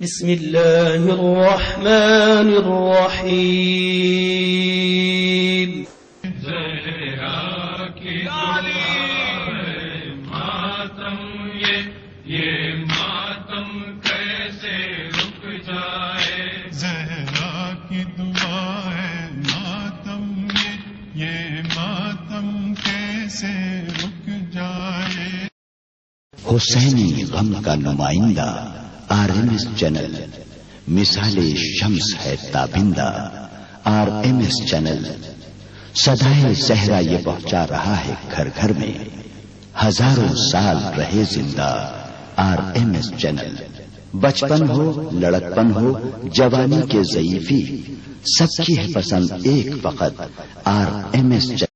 بسم الله الرحمن الرحيم. زہرا کی ماتم یہ ماتم کیسے رک جائے. زہرا کی دعا ہے ماتم یہ ماتم کیسے رک جائے. حسینی غم کا نمائندہ RMS چینل مثال شمس ہے تابندہ. RMS چینل صدائے زہرا یہ پہنچا رہا ہے گھر گھر میں. ہزاروں سال رہے زندہ RMS چینل. بچپن ہو لڑکپن ہو جوانی کے ضعیفی سب کی ہے پسند ایک وقت RMS چینل.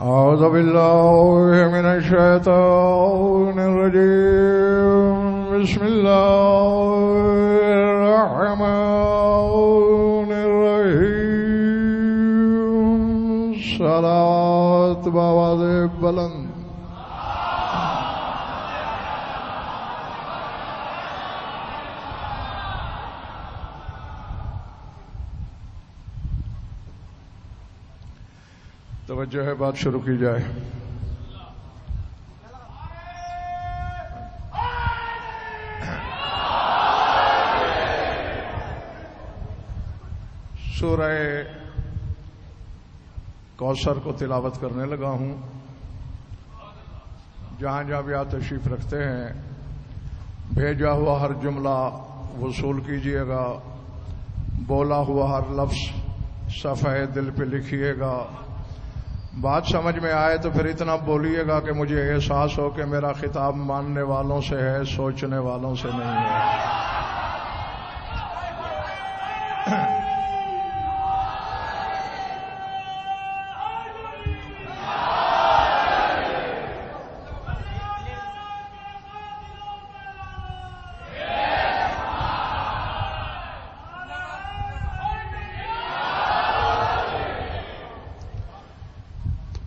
أعوذ بالله من الشيطان الرجيم. بسم الله الرحمن الرحيم. صلاة بآواز بلند. توجہ ہے، بات شروع کی جائے. سورہ کوثر کو تلاوت کرنے لگا ہوں. جہاں جہاں بھی آپ تشریف رکھتے ہیں بھیجا ہوا ہر جملہ وصول کیجئے گا، بولا ہوا ہر لفظ صفحہ دل پہ لکھیے گا. بات سمجھ میں آئے تو پھر اتنا بولیے گا کہ مجھے احساس ہو کہ میرا خطاب ماننے والوں سے ہے، سوچنے والوں سے نہیں ہے.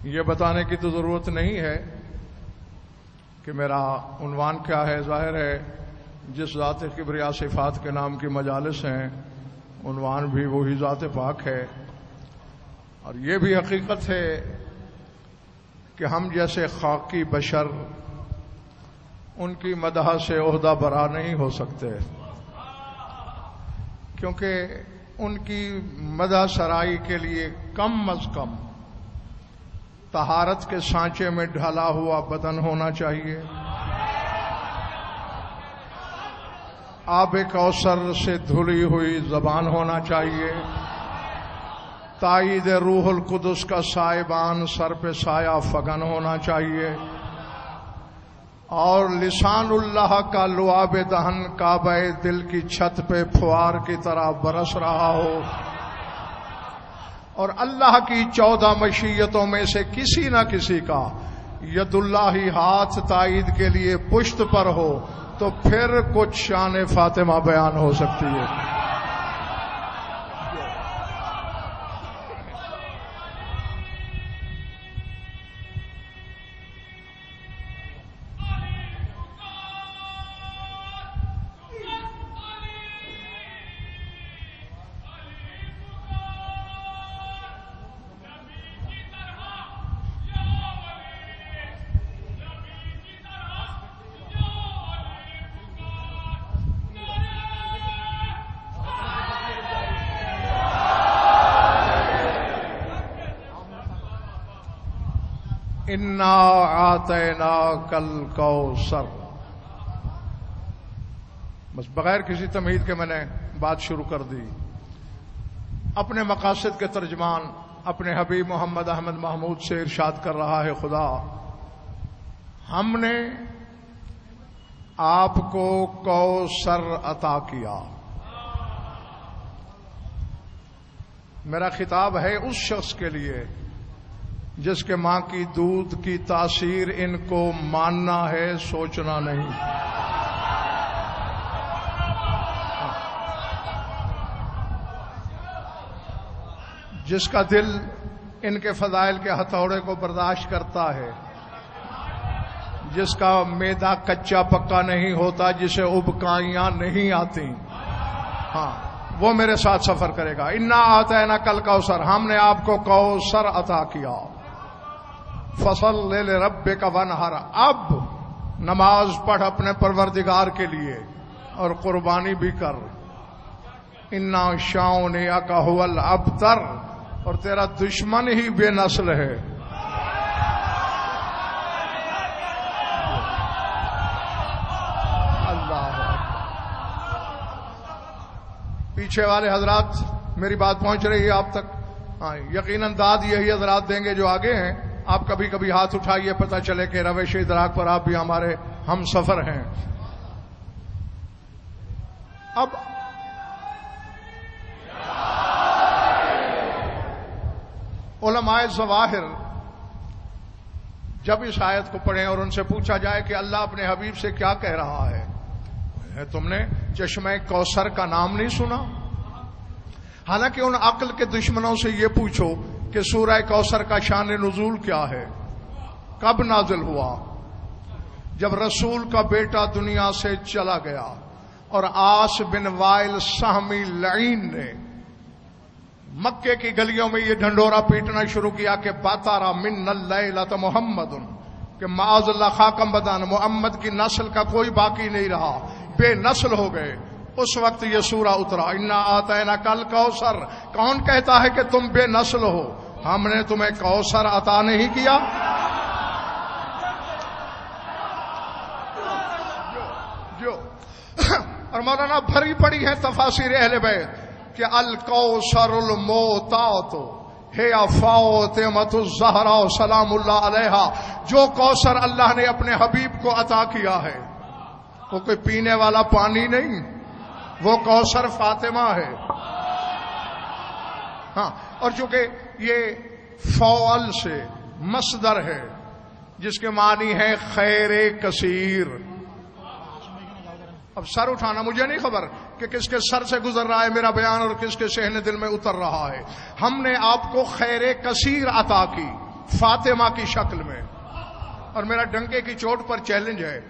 یہ بتانے کی تو ضرورت نہیں ہے کہ میرا عنوان کیا ہے. ظاہر ہے جس ذات کبریا صفات کے نام کی مجالس ہیں عنوان بھی وہی ذات پاک ہے. اور یہ بھی حقیقت ہے کہ ہم جیسے خاکی بشر ان کی مدح سے عہدہ برا نہیں ہو سکتے، کیونکہ ان کی مدح سرائی کے لیے کم از کم طہارت کے سانچے میں ڈھلا ہوا بدن ہونا چاہیے، آب کوثر سے دھلی ہوئی زبان ہونا چاہیے، تائید روح القدس کا سائبان سر پہ سایہ فگن ہونا چاہیے، اور لسان اللہ کا لعاب دہن کعبہ دل کی چھت پہ پھوار کی طرح برس رہا ہو، اور اللہ کی 14 مشیتوں میں سے کسی نہ کسی کا ید اللہ ہی ہاتھ تائید کے لیے پشت پر ہو تو پھر کچھ شان فاطمہ بیان ہو سکتی ہے. انا آتیناک الکوثر. بس بغیر کسی تمہید کے میں نے بات شروع کر دی. اپنے مقاصد کے ترجمان اپنے حبیب محمد احمد محمود سے ارشاد کر رہا ہے خدا، ہم نے آپ کو کوثر عطا کیا. میرا خطاب ہے اس شخص کے لیے جس کے ماں کی دودھ کی تاثیر ان کو ماننا ہے، سوچنا نہیں. جس کا دل ان کے فضائل کے ہتھوڑے کو برداشت کرتا ہے، جس کا میدا کچا پکا نہیں ہوتا، جسے ابکائیاں نہیں آتی، ہاں وہ میرے ساتھ سفر کرے گا. انا آتیناک الکوثر، ہم نے آپ کو کوثر عطا کیا. فصل لربک وانحر، اب نماز پڑھ اپنے پروردگار کے لیے اور قربانی بھی کر. انا شانئک ھو الابتر، اور تیرا دشمن ہی بے نسل ہے. اللہ پیچھے والے حضرات میری بات پہنچ رہی ہے آپ تک؟ ہاں یقیناً داد یہی حضرات دیں گے جو آگے ہیں. آپ کبھی کبھی ہاتھ اٹھائیے، پتہ چلے کہ روش ادراک پر آپ بھی ہمارے ہم سفر ہیں. اب علماء ظواہر جب اس آیت کو پڑھیں اور ان سے پوچھا جائے کہ اللہ اپنے حبیب سے کیا کہہ رہا ہے، تم نے چشمہ کوثر کا نام نہیں سنا؟ حالانکہ ان عقل کے دشمنوں سے یہ پوچھو کہ سورہ کوثر کا شان نزول کیا ہے، کب نازل ہوا؟ جب رسول کا بیٹا دنیا سے چلا گیا اور عاص بن وائل سہمی لعین نے مکے کی گلیوں میں یہ ڈھنڈورا پیٹنا شروع کیا کہ باتارا من اللیلۃ محمد، کہ معاذ اللہ خاکم بدان، محمد کی نسل کا کوئی باقی نہیں رہا، بے نسل ہو گئے. اس وقت یہ سورہ اترا، انا آتینا کل کوثر۔ کون کہتا ہے کہ تم بے نسل ہو؟ ہم نے تمہیں کوثر عطا نہیں کیا؟ جو اور مولانا بھری پڑی ہے تفاسیر اہل بیت کہ الکوثر الموتات ہے فاطمۃ الزہرا سلام اللہ علیہا، جو کوثر اللہ نے اپنے حبیب کو عطا کیا ہے وہ کوئی پینے والا پانی نہیں، وہ کوثر فاطمہ ہے۔ ہاں، اور چونکہ یہ فعل سے مصدر ہے جس کے معنی ہے خیر کثیر۔ اب سر اٹھانا، مجھے نہیں خبر کہ کس کے سر سے گزر رہا ہے میرا بیان اور کس کے صحن دل میں اتر رہا ہے۔ ہم نے آپ کو خیر کثیر عطا کی فاطمہ کی شکل میں، اور میرا ڈنکے کی چوٹ پر چیلنج ہے،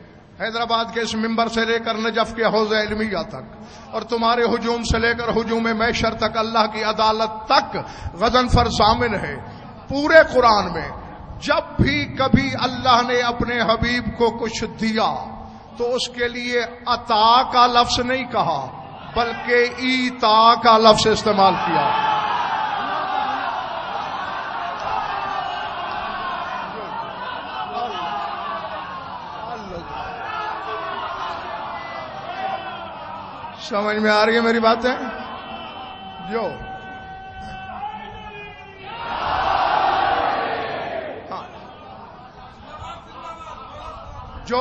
حیدرآباد کے اس ممبر سے لے کر نجف کے حوض علمیہ تک، اور تمہارے ہجوم سے لے کر ہجوم محشر تک، اللہ کی عدالت تک غضنفر ضامن ہے۔ پورے قرآن میں جب بھی کبھی اللہ نے اپنے حبیب کو کچھ دیا تو اس کے لیے عطا کا لفظ نہیں کہا بلکہ ایتا کا لفظ استعمال کیا۔ سمجھ میں آ رہی ہے میری باتیں؟ جو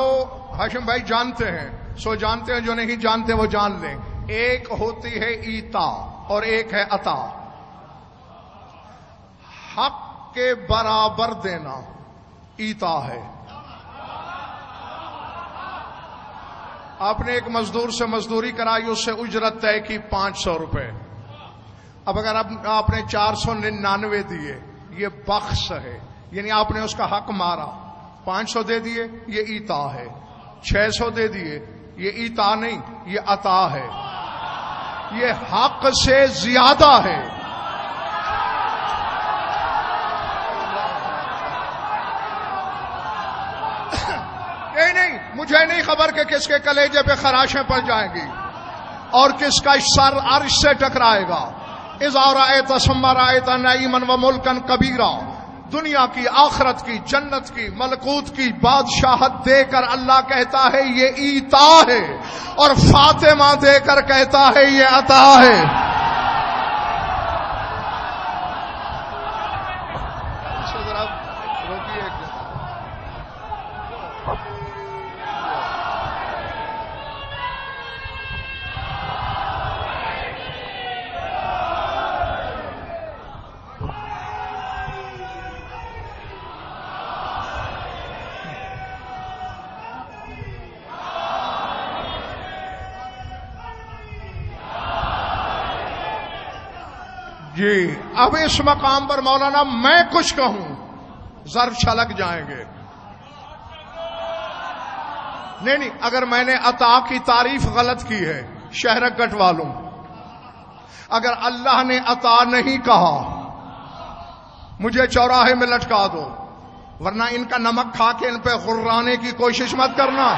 ہاشم بھائی جانتے ہیں سو جانتے ہیں، جو نہیں جانتے وہ جان لیں۔ ایک ہوتی ہے ایتا اور ایک ہے عطا۔ حق کے برابر دینا ایتا ہے۔ آپ نے ایک مزدور سے مزدوری کرائی، اس سے اجرت طے کی 500 روپے۔ اب اگر آپ نے 499 دیے، یہ بخش ہے، یعنی آپ نے اس کا حق مارا۔ 500 دے دیے، یہ ایتا ہے۔ 600 دے دیے، یہ ایتا نہیں، یہ عطا ہے، یہ حق سے زیادہ ہے۔ نہیں، مجھے نہیں خبر کہ کس کے کلیجے پہ خراشیں پڑ جائیں گی اور کس کا سر عرش سے ٹکرائے گا۔ اذا رأیت ثم رأیت نعیما وملکا کبیرا، دنیا کی، آخرت کی، جنت کی، ملکوت کی بادشاہت دے کر اللہ کہتا ہے یہ ایتا ہے، اور فاطمہ دے کر کہتا ہے یہ عطا ہے۔ جی اب اس مقام پر مولانا میں کچھ کہوں ضرب چھلک جائیں گے۔ نہیں، اگر میں نے عطا کی تعریف غلط کی ہے شہرک گٹ والوں، اگر اللہ نے عطا نہیں کہا مجھے چوراہے میں لٹکا دو، ورنہ ان کا نمک کھا کے ان پہ غرانے کی کوشش مت کرنا۔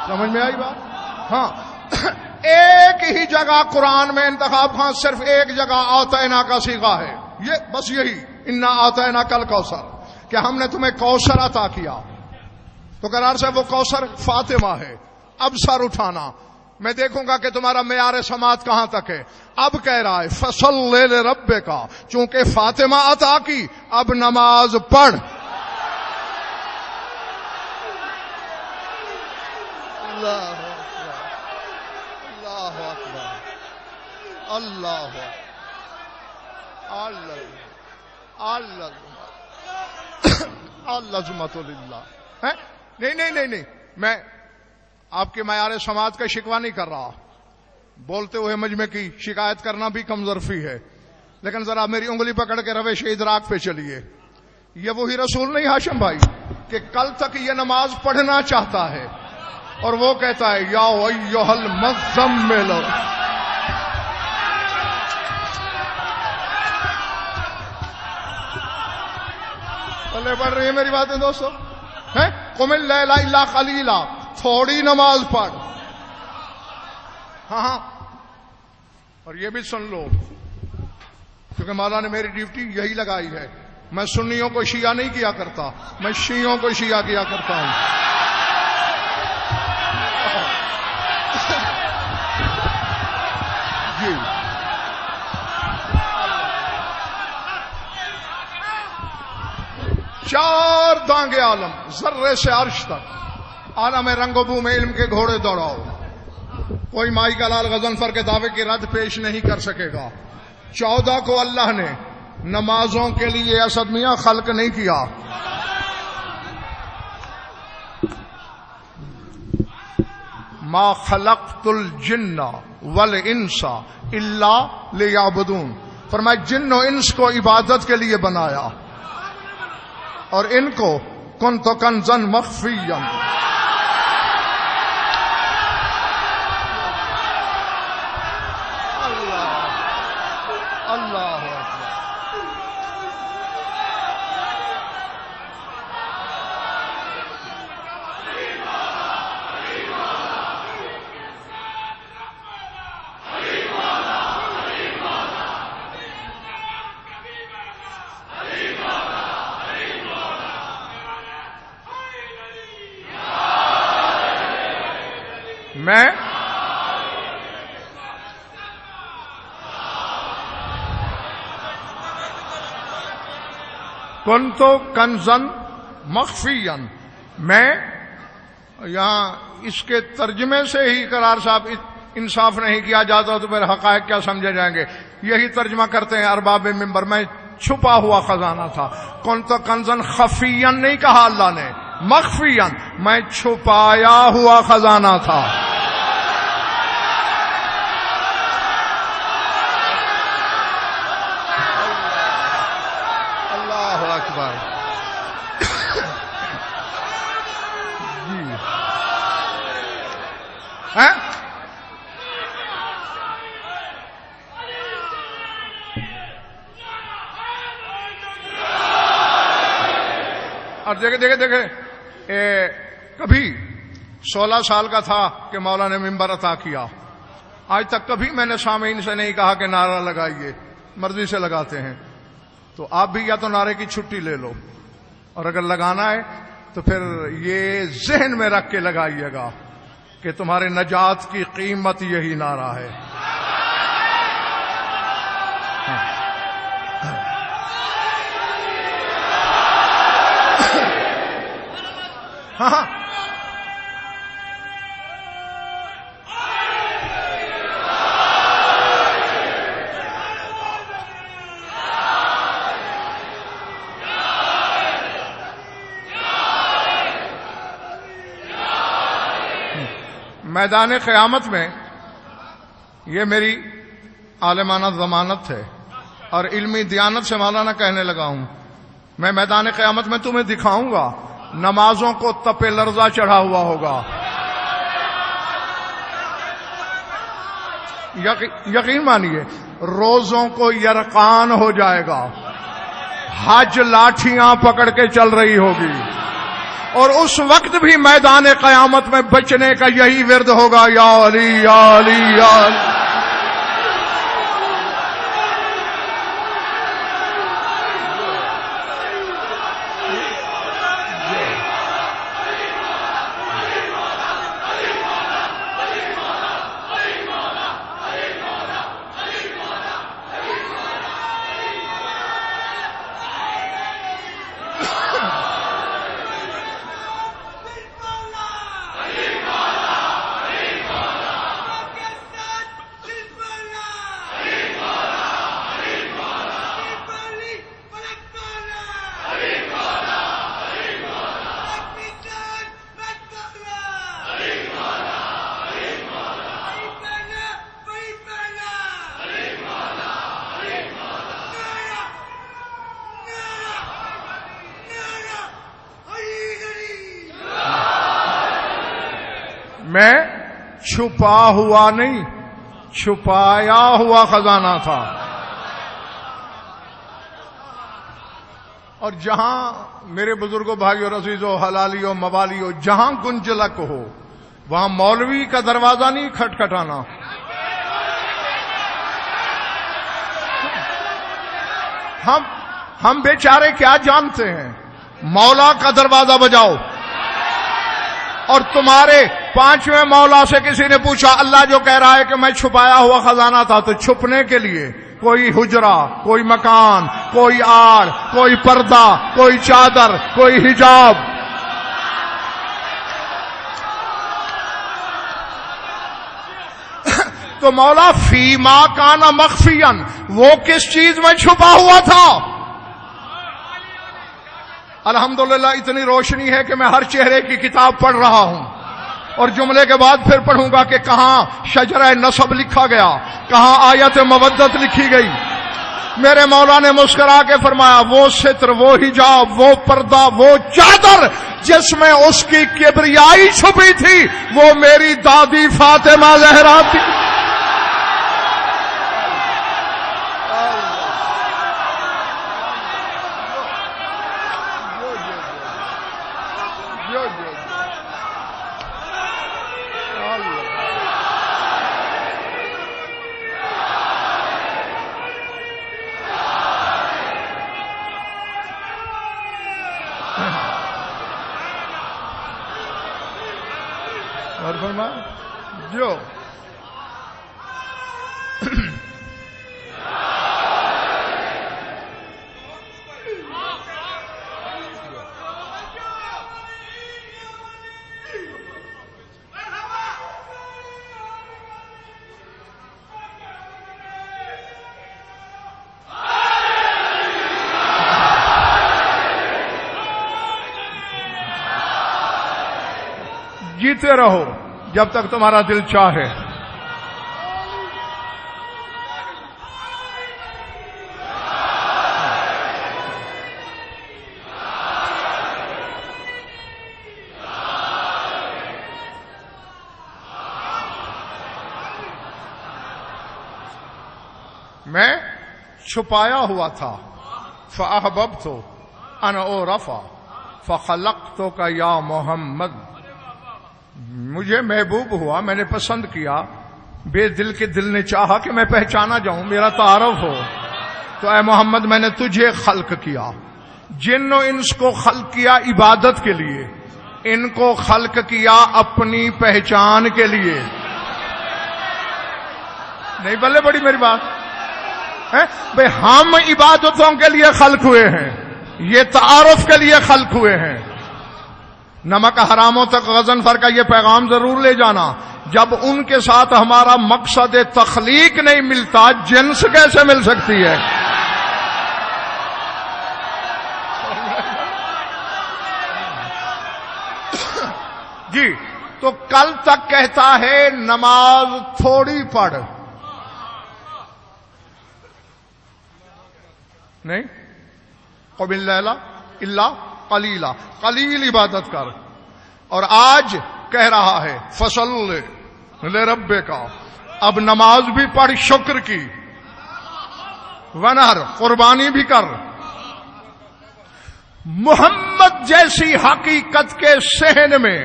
سمجھ میں آئی بات؟ ہاں، ایک ہی جگہ قرآن میں انتخاب، ہاں صرف ایک جگہ آتینا کا صیغہ ہے، یہ بس یہی انا آتینا کل کوثر، کہ ہم نے تمہیں کوثر عطا کیا، تو قرار سے وہ کوثر فاطمہ ہے۔ اب سر اٹھانا، میں دیکھوں گا کہ تمہارا معیار سماعت کہاں تک ہے۔ اب کہہ رہا ہے فصلی لربک، چونکہ فاطمہ عطا کی اب نماز پڑھ۔ اللہ اللہ العظمت للہ۔ نہیں، میں آپ کے معیار سماعت کا شکوہ نہیں کر رہا، بولتے ہوئے مجمع کی شکایت کرنا بھی کم ظرفی ہے، لیکن ذرا میری انگلی پکڑ کے روش ادراک پہ چلیے۔ یہ وہی رسول نہیں ہاشم بھائی کہ کل تک یہ نماز پڑھنا چاہتا ہے اور وہ کہتا ہے یا ایھا المزمل۔ پڑھ رہی ہے میری باتیں دوستو؟ قم اللیل الا قلیلا، تھوڑی نماز پڑھ. ہاں اور یہ بھی سن لو، کیونکہ مولا نے میری ڈیوٹی یہی لگائی ہے. میں سنیوں کو شیعہ نہیں کیا کرتا، میں شیعوں کو شیعہ کیا کرتا ہوں. جی چار دانگے عالم، ذرے سے عرش تک، عالم رنگ و بو میں علم کے گھوڑے دوڑاؤ. کوئی مائی کا لال غضنفر کے دعوے کی رد پیش نہیں کر سکے گا. 14 کو اللہ نے نمازوں کے لیے اسد میاں خلق نہیں کیا. ما خلقت الجن والانس الا لیعبدون، فرمایا جن و انس کو عبادت کے لیے بنایا، اور ان کو کنت کنزن مخفیا. اللہ میں کنتو کنزن مخفین، میں یہاں اس کے ترجمے سے ہی قرار صاحب انصاف نہیں کیا جاتا تو پھر حقائق کیا سمجھے جائیں گے. یہی ترجمہ کرتے ہیں ارباب منبر، میں چھپا ہوا خزانہ تھا. کنتو کنزن خفین نہیں کہا اللہ نے، مخفین، میں چھپایا ہوا خزانہ تھا. اور دیکھے کبھی 16 سال کا تھا کہ مولا نے منبر عطا کیا، آج تک کبھی میں نے سامعین سے نہیں کہا کہ نعرہ لگائیے، مرضی سے لگاتے ہیں. تو آپ بھی یا تو نعرے کی چھٹی لے لو، اور اگر لگانا ہے تو پھر یہ ذہن میں رکھ کے لگائیے گا کہ تمہارے نجات کی قیمت یہی نعرہ ہے. ہاں میدان قیامت میں یہ میری عالمانہ ضمانت ہے اور علمی دیانت سے مولانا کہنے لگا ہوں، میں میدان قیامت میں تمہیں دکھاؤں گا نمازوں کو تپے لرزہ چڑھا ہوا ہوگا. یقین مانیے روزوں کو یرقان ہو جائے گا، حج لاٹھیاں پکڑ کے چل رہی ہوگی، اور اس وقت بھی میدان قیامت میں بچنے کا یہی ورد ہوگا، یا علی یا علی یا علی. میں چھپا ہوا نہیں، چھپایا ہوا خزانہ تھا. اور جہاں میرے بزرگوں بھائیوں عزیزوں حلالیوں موالیوں جہاں گنجلک ہو وہاں مولوی کا دروازہ نہیں کھٹکھٹانا. ہم بیچارے کیا جانتے ہیں؟ مولا کا دروازہ بجاؤ. اور تمہارے 5ویں مولا سے کسی نے پوچھا اللہ جو کہہ رہا ہے کہ میں چھپایا ہوا خزانہ تھا، تو چھپنے کے لیے کوئی حجرہ، کوئی مکان، کوئی آڑ، کوئی پردہ، کوئی چادر، کوئی حجاب. تو مولا فیما کانا مخفیان، وہ کس چیز میں چھپا ہوا تھا؟ الحمدللہ اتنی روشنی ہے کہ میں ہر چہرے کی کتاب پڑھ رہا ہوں، اور جملے کے بعد پھر پڑھوں گا کہ کہاں شجرہ نسب لکھا گیا، کہاں آیت مودت لکھی گئی. میرے مولا نے مسکرا کے فرمایا وہ ستر، وہ حجاب، وہ پردہ، وہ چادر جس میں اس کی کبریائی چھپی تھی وہ میری دادی فاطمہ زہرا تھی. اور فرمایا جو جیتے رہو جب تک تمہارا دل چاہے. میں چھپایا ہوا تھا فأحببت ان اعرف فخلقتک یا محمد. مجھے محبوب ہوا، میں نے پسند کیا، بے دل کے دل نے چاہا کہ میں پہچانا جاؤں، میرا تعارف ہو، تو اے محمد میں نے تجھے خلق کیا. جن و انس کو خلق کیا عبادت کے لیے، ان کو خلق کیا اپنی پہچان کے لیے. نہیں بلے بڑی میری بات ہے بھئی، ہم عبادتوں کے لیے خلق ہوئے ہیں، یہ تعارف کے لیے خلق ہوئے ہیں. نمک حراموں تک غضنفر کا یہ پیغام ضرور لے جانا، جب ان کے ساتھ ہمارا مقصد تخلیق نہیں ملتا جنس کیسے مل سکتی ہے؟ جی تو کل تک کہتا ہے نماز تھوڑی پڑھ، نہیں قم اللیل الا قلیلا، قلیل عبادت کر. اور آج کہہ رہا ہے فصل لربک، اب نماز بھی پڑھ شکر کی، ونہر قربانی بھی کر. محمد جیسی حقیقت کے صحن میں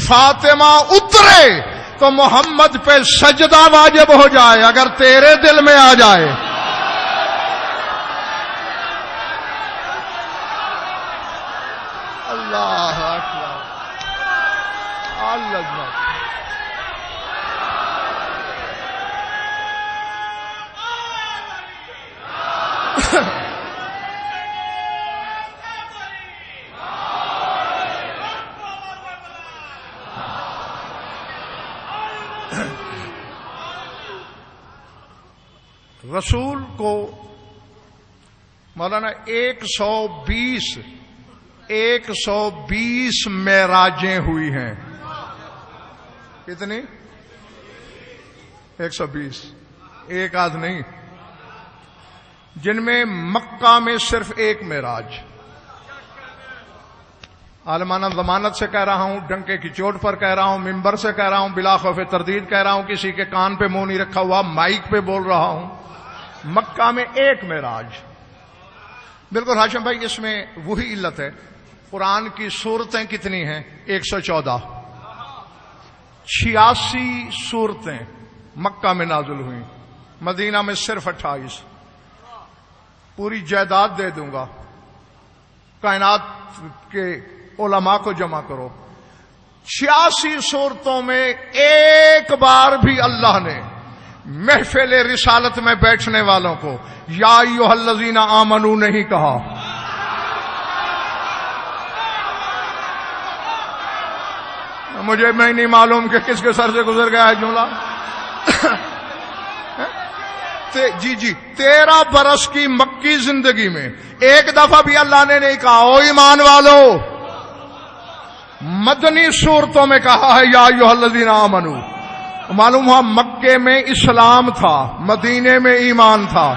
فاطمہ اترے تو محمد پہ سجدہ واجب ہو جائے اگر تیرے دل میں آ جائے. اللہ اکبر، اللہ اکبر. رسول کو مولانا 120 معراجیں ہوئی ہیں. کتنی؟ 120، ایک آدھ نہیں، جن میں مکہ میں صرف ایک معراج. عالمانہ ضمانت سے کہہ رہا ہوں، ڈنکے کی چوٹ پر کہہ رہا ہوں، ممبر سے کہہ رہا ہوں، بلا خوف تردید کہہ رہا ہوں، کسی کے کان پہ منہ نہیں رکھا ہوا، مائک پہ بول رہا ہوں. مکہ میں ایک معراج. بالکل ہاشم بھائی، اس میں وہی علت ہے. قرآن کی سورتیں کتنی ہیں؟ 114. 86 سورتیں مکہ میں نازل ہوئیں، مدینہ میں صرف 28. پوری جائیداد دے دوں گا، کائنات کے علماء کو جمع کرو. 86 سورتوں میں ایک بار بھی اللہ نے محفل رسالت میں بیٹھنے والوں کو یا ایھا الذین آمنو نہیں کہا. مجھے میں نہیں معلوم کہ کس کے سر سے گزر گیا ہے جملہ. جی 13 برس کی مکی زندگی میں ایک دفعہ بھی اللہ نے نہیں کہا او ایمان والو. مدنی صورتوں میں کہا ہے یا ایھا الذین آمنو. معلوم ہوا مکے میں اسلام تھا، مدینے میں ایمان تھا.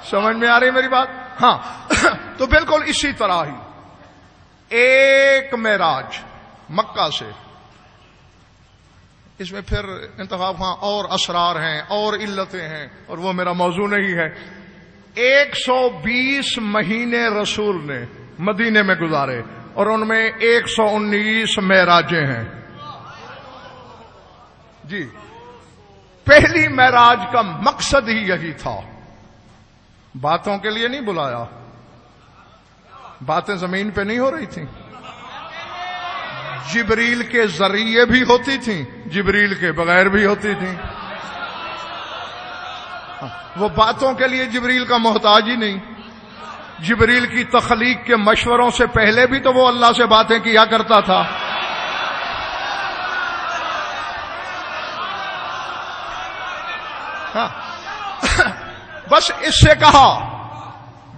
سمجھ میں آ رہی میری بات؟ ہاں. تو بالکل اسی طرح ہی ایک معراج مکہ سے، اس میں پھر انتخاب ہاں اور اسرار ہیں اور علتیں ہیں، اور وہ میرا موضوع نہیں ہے. 120 مہینے رسول نے مدینے میں گزارے اور ان میں 119 معراجیں ہیں. جی پہلی معراج کا مقصد ہی یہی تھا. باتوں کے لیے نہیں بلایا، باتیں زمین پہ نہیں ہو رہی تھیں، جبریل کے ذریعے بھی ہوتی تھیں، جبریل کے بغیر بھی ہوتی تھیں. وہ باتوں کے لیے جبریل کا محتاج ہی نہیں. جبریل کی تخلیق کے مشوروں سے پہلے بھی تو وہ اللہ سے باتیں کیا کرتا تھا. ہاں. بس اس سے کہا.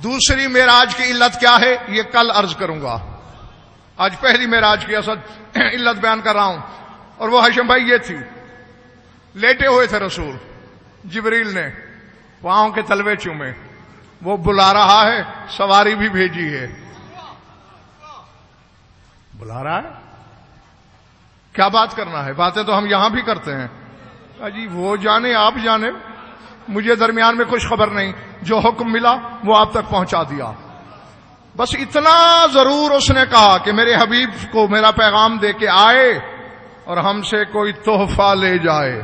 دوسری معراج کی علت کیا ہے یہ کل عرض کروں گا. آج پہلی معراج کی اصل علت بیان کر رہا ہوں. اور وہ ہاشم بھائی یہ تھی، لیٹے ہوئے تھے رسول، جبریل نے پاؤں کے تلوے چومے. وہ بلا رہا ہے، سواری بھی بھیجی ہے. بلا رہا ہے، کیا بات کرنا ہے؟ باتیں تو ہم یہاں بھی کرتے ہیں. جی وہ جانے آپ جانے، مجھے درمیان میں کچھ خبر نہیں. جو حکم ملا وہ آپ تک پہنچا دیا. بس اتنا ضرور اس نے کہا کہ میرے حبیب کو میرا پیغام دے کے آئے اور ہم سے کوئی تحفہ لے جائے.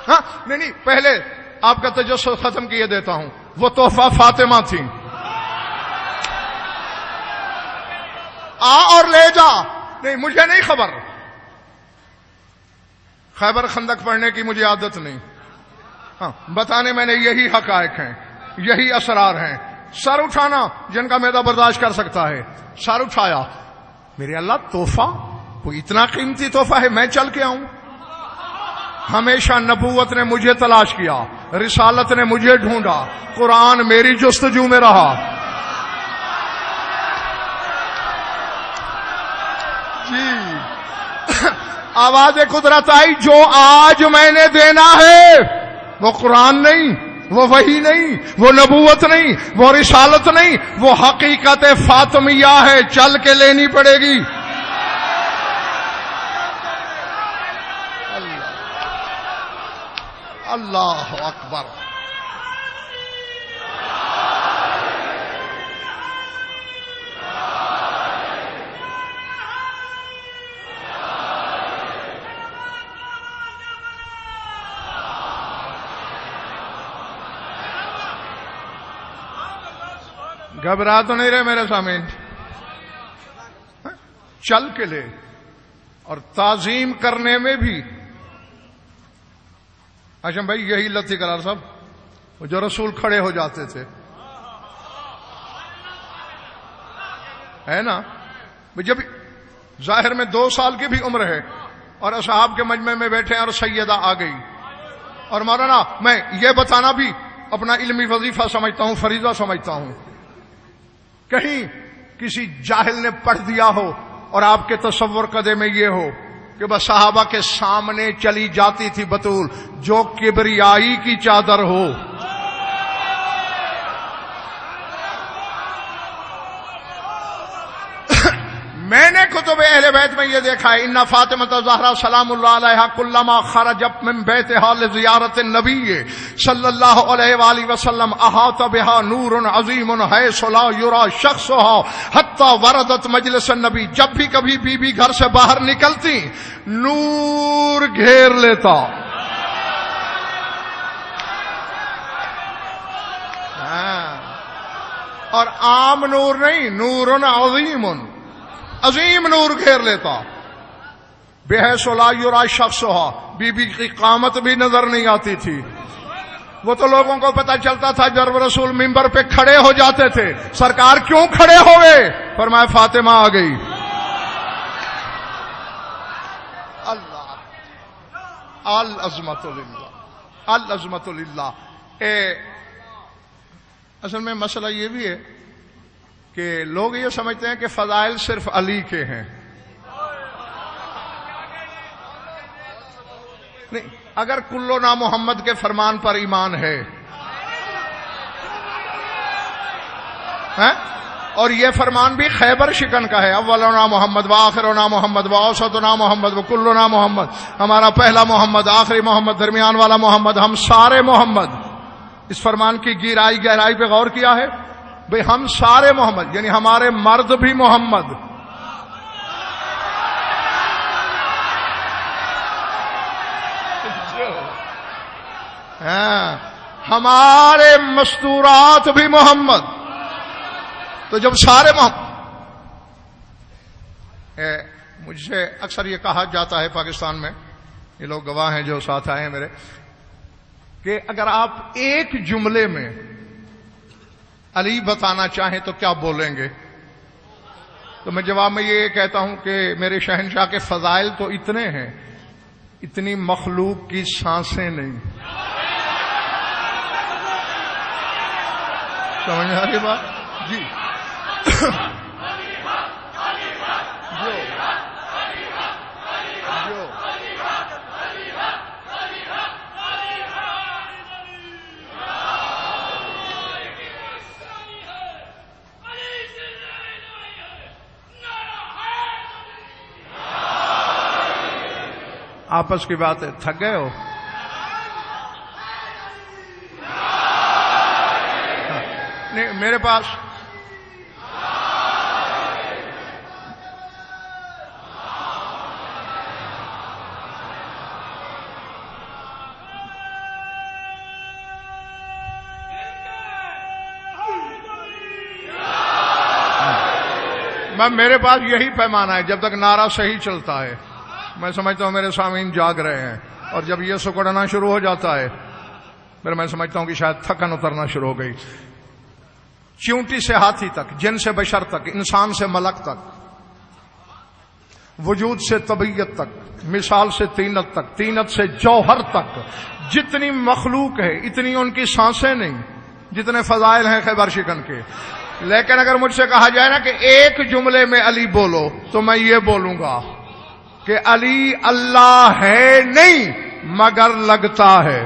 ہاں نہیں پہلے آپ کا تجسس ختم کیے دیتا ہوں. وہ تحفہ فاطمہ تھی. آ اور لے جا. نہیں مجھے نہیں خبر، خیبر خندق پڑھنے کی مجھے عادت نہیں. ہاں بتانے میں نے یہی حقائق ہیں، یہی اسرار ہیں. سر اٹھانا جن کا معدہ برداشت کر سکتا ہے. سر اٹھایا. میرے اللہ تحفہ، کوئی اتنا قیمتی تحفہ ہے میں چل کے آؤں؟ ہمیشہ نبوت نے مجھے تلاش کیا، رسالت نے مجھے ڈھونڈا، قرآن میری جستجو میں رہا. جی آواز قدرت آئی. جو آج میں نے دینا ہے وہ قرآن نہیں، وہ وحی نہیں، وہ نبوت نہیں، وہ رسالت نہیں، وہ حقیقت فاطمیہ ہے. چل کے لینی پڑے گی. اللہ اکبر. گھبرا تو نہیں رہے میرے سامنے؟ چل کے لے. اور تعظیم کرنے میں بھی ہاشم بھائی یہی لطی قرار صاحب، وہ جو رسول کھڑے ہو جاتے تھے ہے نا. جب ظاہر میں 2 سال کی بھی عمر ہے اور اصحاب کے مجمع میں بیٹھے ہیں اور سیدہ آ گئی. اور مولانا میں یہ بتانا بھی اپنا علمی وظیفہ سمجھتا ہوں، فریضہ سمجھتا ہوں. کہیں کسی جاہل نے پڑھ دیا ہو اور آپ کے تصور قدے میں یہ ہو کہ بس صحابہ کے سامنے چلی جاتی تھی بطول جو کبریائی کی چادر ہو. میں نے کتب اہل بیت میں یہ دیکھا ہے، ان فاطمہ الزہرا سلام اللہ علیہا کلما خرجت من بیتها لزیارت النبی صلی اللہ علیہ وآلہ وسلم احاط بها نور عظیم حیث لا یرا شخصها حتی وردت مجلس النبی. جب بھی کبھی بی بی گھر سے باہر نکلتی نور گھیر لیتا. اور عام نور نہیں، نور عظیم، عظیم نور گھیر لیتا. بحیث لا یرا شخصها، بی بی کی قامت بھی نظر نہیں آتی تھی. وہ تو لوگوں کو پتہ چلتا تھا جب رسول منبر پہ کھڑے ہو جاتے تھے. سرکار کیوں کھڑے ہو گئے؟ فرمایا فاطمہ آ گئی. اللہ العظمت للہ، العظمت للہ. اصل میں مسئلہ یہ بھی ہے کہ لوگ یہ سمجھتے ہیں کہ فضائل صرف علی کے ہیں. نہیں، اگر کلنا محمد کے فرمان پر ایمان ہے اور یہ فرمان بھی خیبر شکن کا ہے، اولنا محمد وآخرنا محمد واوسطنا محمد وکلنا محمد، ہمارا پہلا محمد، آخری محمد، درمیان والا محمد، ہم سارے محمد. اس فرمان کی گہرائی پہ غور کیا ہے؟ بھئی ہم سارے محمد، یعنی ہمارے مرد بھی محمد، ہمارے مستورات بھی محمد. تو جب سارے محمد، مجھ سے اکثر یہ کہا جاتا ہے پاکستان میں، یہ لوگ گواہ ہیں جو ساتھ آئے ہیں میرے، کہ اگر آپ ایک جملے میں علی بتانا چاہیں تو کیا بولیں گے؟ تو میں جواب میں یہ کہتا ہوں کہ میرے شہنشاہ کے فضائل تو اتنے ہیں، اتنی مخلوق کی سانسیں نہیں. سمجھ آ رہی بات؟ جی آپس کی بات ہے، تھک گئے ہو؟ نہیں، میرے پاس میرے پاس یہی پیمانہ ہے. جب تک نعرہ صحیح چلتا ہے میں سمجھتا ہوں میرے سامعین جاگ رہے ہیں، اور جب یہ سکڑنا شروع ہو جاتا ہے پھر میں سمجھتا ہوں کہ شاید تھکن اترنا شروع ہو گئی. چیونٹی سے ہاتھی تک، جن سے بشر تک، انسان سے ملک تک، وجود سے طبیعت تک، مثال سے طینت تک، طینت سے جوہر تک، جتنی مخلوق ہے اتنی ان کی سانسیں نہیں جتنے فضائل ہیں خیبر شکن کے. لیکن اگر مجھ سے کہا جائے نا کہ ایک جملے میں علی بولو تو میں یہ بولوں گا کہ علی اللہ ہے نہیں مگر لگتا ہے.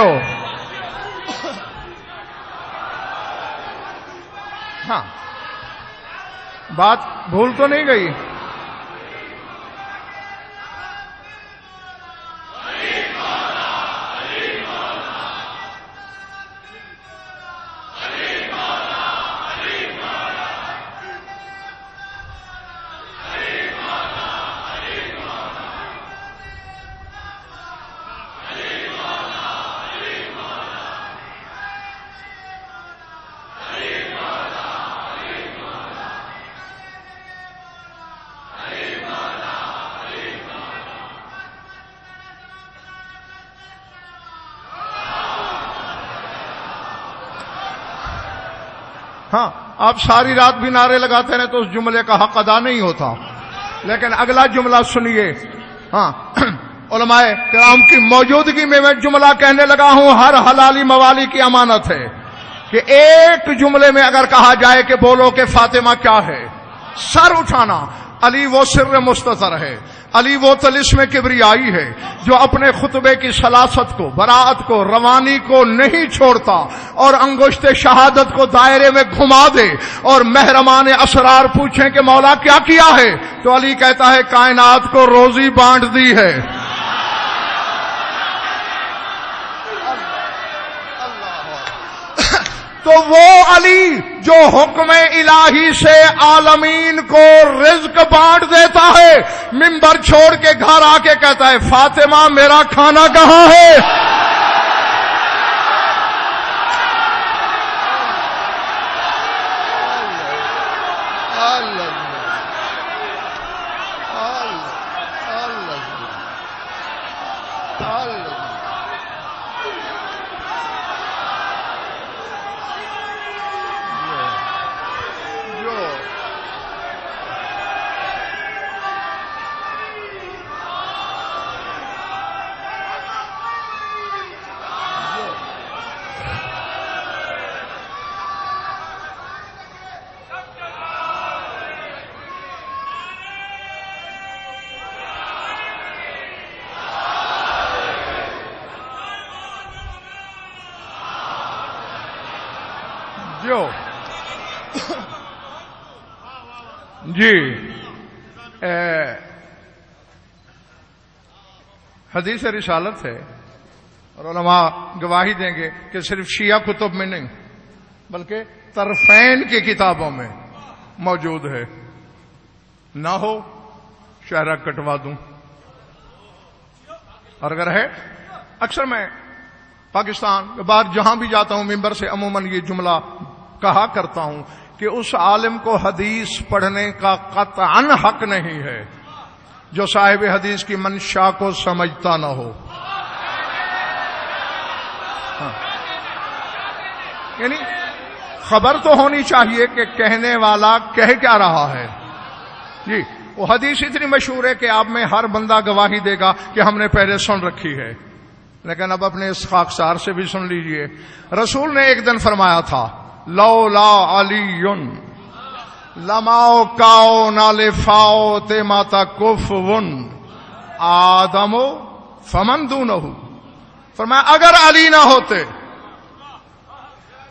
ہو؟ ہاں بات بھول تو نہیں گئی؟ ہاں آپ ساری رات بھی نعرے لگاتے رہے تو اس جملے کا حق ادا نہیں ہوتا. لیکن اگلا جملہ سنیے. ہاں علماء کرام کی موجودگی میں جملہ کہنے لگا ہوں. ہر حلالی موالی کی امانت ہے کہ ایک جملے میں اگر کہا جائے کہ بولو کہ فاطمہ کیا ہے، سر اٹھانا. علی وہ سر مستتر ہے، علی وہ طلسم کبریائی ہے جو اپنے خطبے کی سلاست کو، براعت کو، روانی کو نہیں چھوڑتا اور انگشت شہادت کو دائرے میں گھما دے اور محرمان اسرار پوچھیں کہ مولا کیا کیا ہے تو علی کہتا ہے کائنات کو روزی بانٹ دی ہے. تو وہ علی جو حکم الہی سے عالمین کو رزق بانٹ دیتا ہے، منبر چھوڑ کے گھر آ کے کہتا ہے فاطمہ میرا کھانا کہاں ہے؟ جی حدیث رسالت ہے اور علماء گواہی دیں گے کہ صرف شیعہ کتب میں نہیں بلکہ طرفین کی کتابوں میں موجود ہے. نہ ہو شہرہ کٹوا دوں. اور اگر ہے، اکثر میں پاکستان کے باہر جہاں بھی جاتا ہوں ممبر سے عموماً یہ جملہ کہا کرتا ہوں کہ اس عالم کو حدیث پڑھنے کا قطعاً حق نہیں ہے جو صاحب حدیث کی منشا کو سمجھتا نہ ہو. یعنی خبر تو ہونی چاہیے کہ کہنے والا کہہ کیا رہا ہے. جی وہ حدیث اتنی مشہور ہے کہ آپ میں ہر بندہ گواہی دے گا کہ ہم نے پہلے سن رکھی ہے. لیکن اب اپنے اس خاکسار سے بھی سن لیجئے. رسول نے ایک دن فرمایا تھا لولا علی لماؤ کاؤ نالے فاؤ تے ماتا کفون آدم فمن دونہ. فرمایا اگر علی نہ ہوتے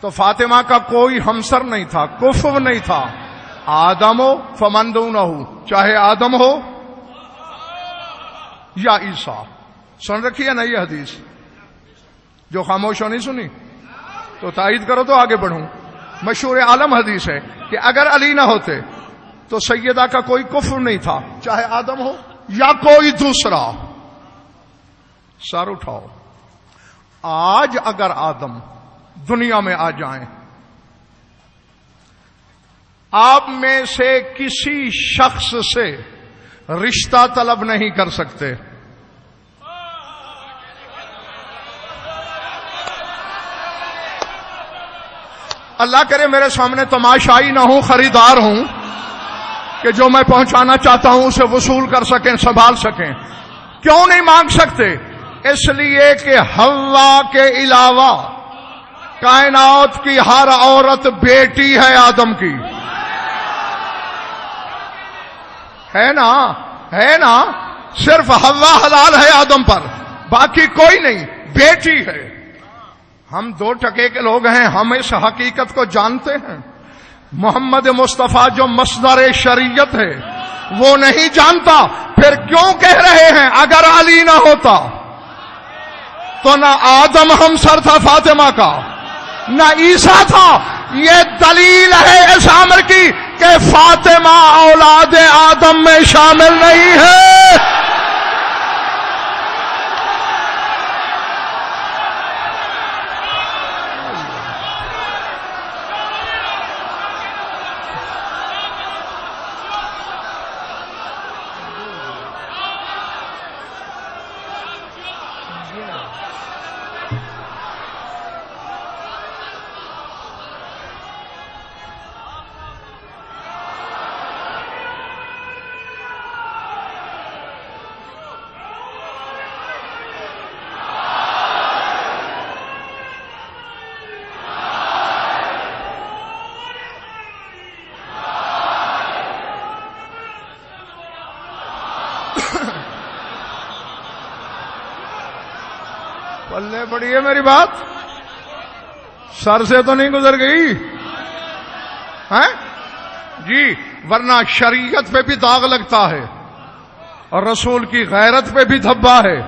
تو فاطمہ کا کوئی ہمسر نہیں تھا، کفو نہیں تھا. آدم فمن دونہ، چاہے آدم ہو یا عیسیٰ. سن رکھی ہے نا یہ حدیث؟ جو خاموش ہو نہیں سنی تو تائید کرو تو آگے بڑھوں. مشہور عالم حدیث ہے کہ اگر علی نہ ہوتے تو سیدہ کا کوئی کفر نہیں تھا، چاہے آدم ہو یا کوئی دوسرا. سر اٹھاؤ. آج اگر آدم دنیا میں آ جائیں، آپ میں سے کسی شخص سے رشتہ طلب نہیں کر سکتے. اللہ کرے میرے سامنے تماشائی نہ ہوں، خریدار ہوں کہ جو میں پہنچانا چاہتا ہوں اسے وصول کر سکیں، سنبھال سکیں. کیوں نہیں مانگ سکتے؟ اس لیے کہ حوا کے علاوہ کائنات کی ہر عورت بیٹی ہے آدم کی. ہے نا؟ ہے نا؟ صرف حوا حلال ہے آدم پر، باقی کوئی نہیں. بیٹی ہے. ہم 2 ٹکے کے لوگ ہیں، ہم اس حقیقت کو جانتے ہیں۔ محمد مصطفیٰ جو مصدر شریعت ہے وہ نہیں جانتا، پھر کیوں کہہ رہے ہیں اگر علی نہ ہوتا تو نہ آدم ہمسر تھا فاطمہ کا، نہ عیسیٰ تھا۔ یہ دلیل ہے اس امر کی کہ فاطمہ اولاد آدم میں شامل نہیں ہے۔ پلے پڑی ہے میری بات، سر سے تو نہیں گزر گئی ہیں جی؟ ورنہ شریعت پہ بھی داغ لگتا ہے اور رسول کی غیرت پہ بھی دھبا ہے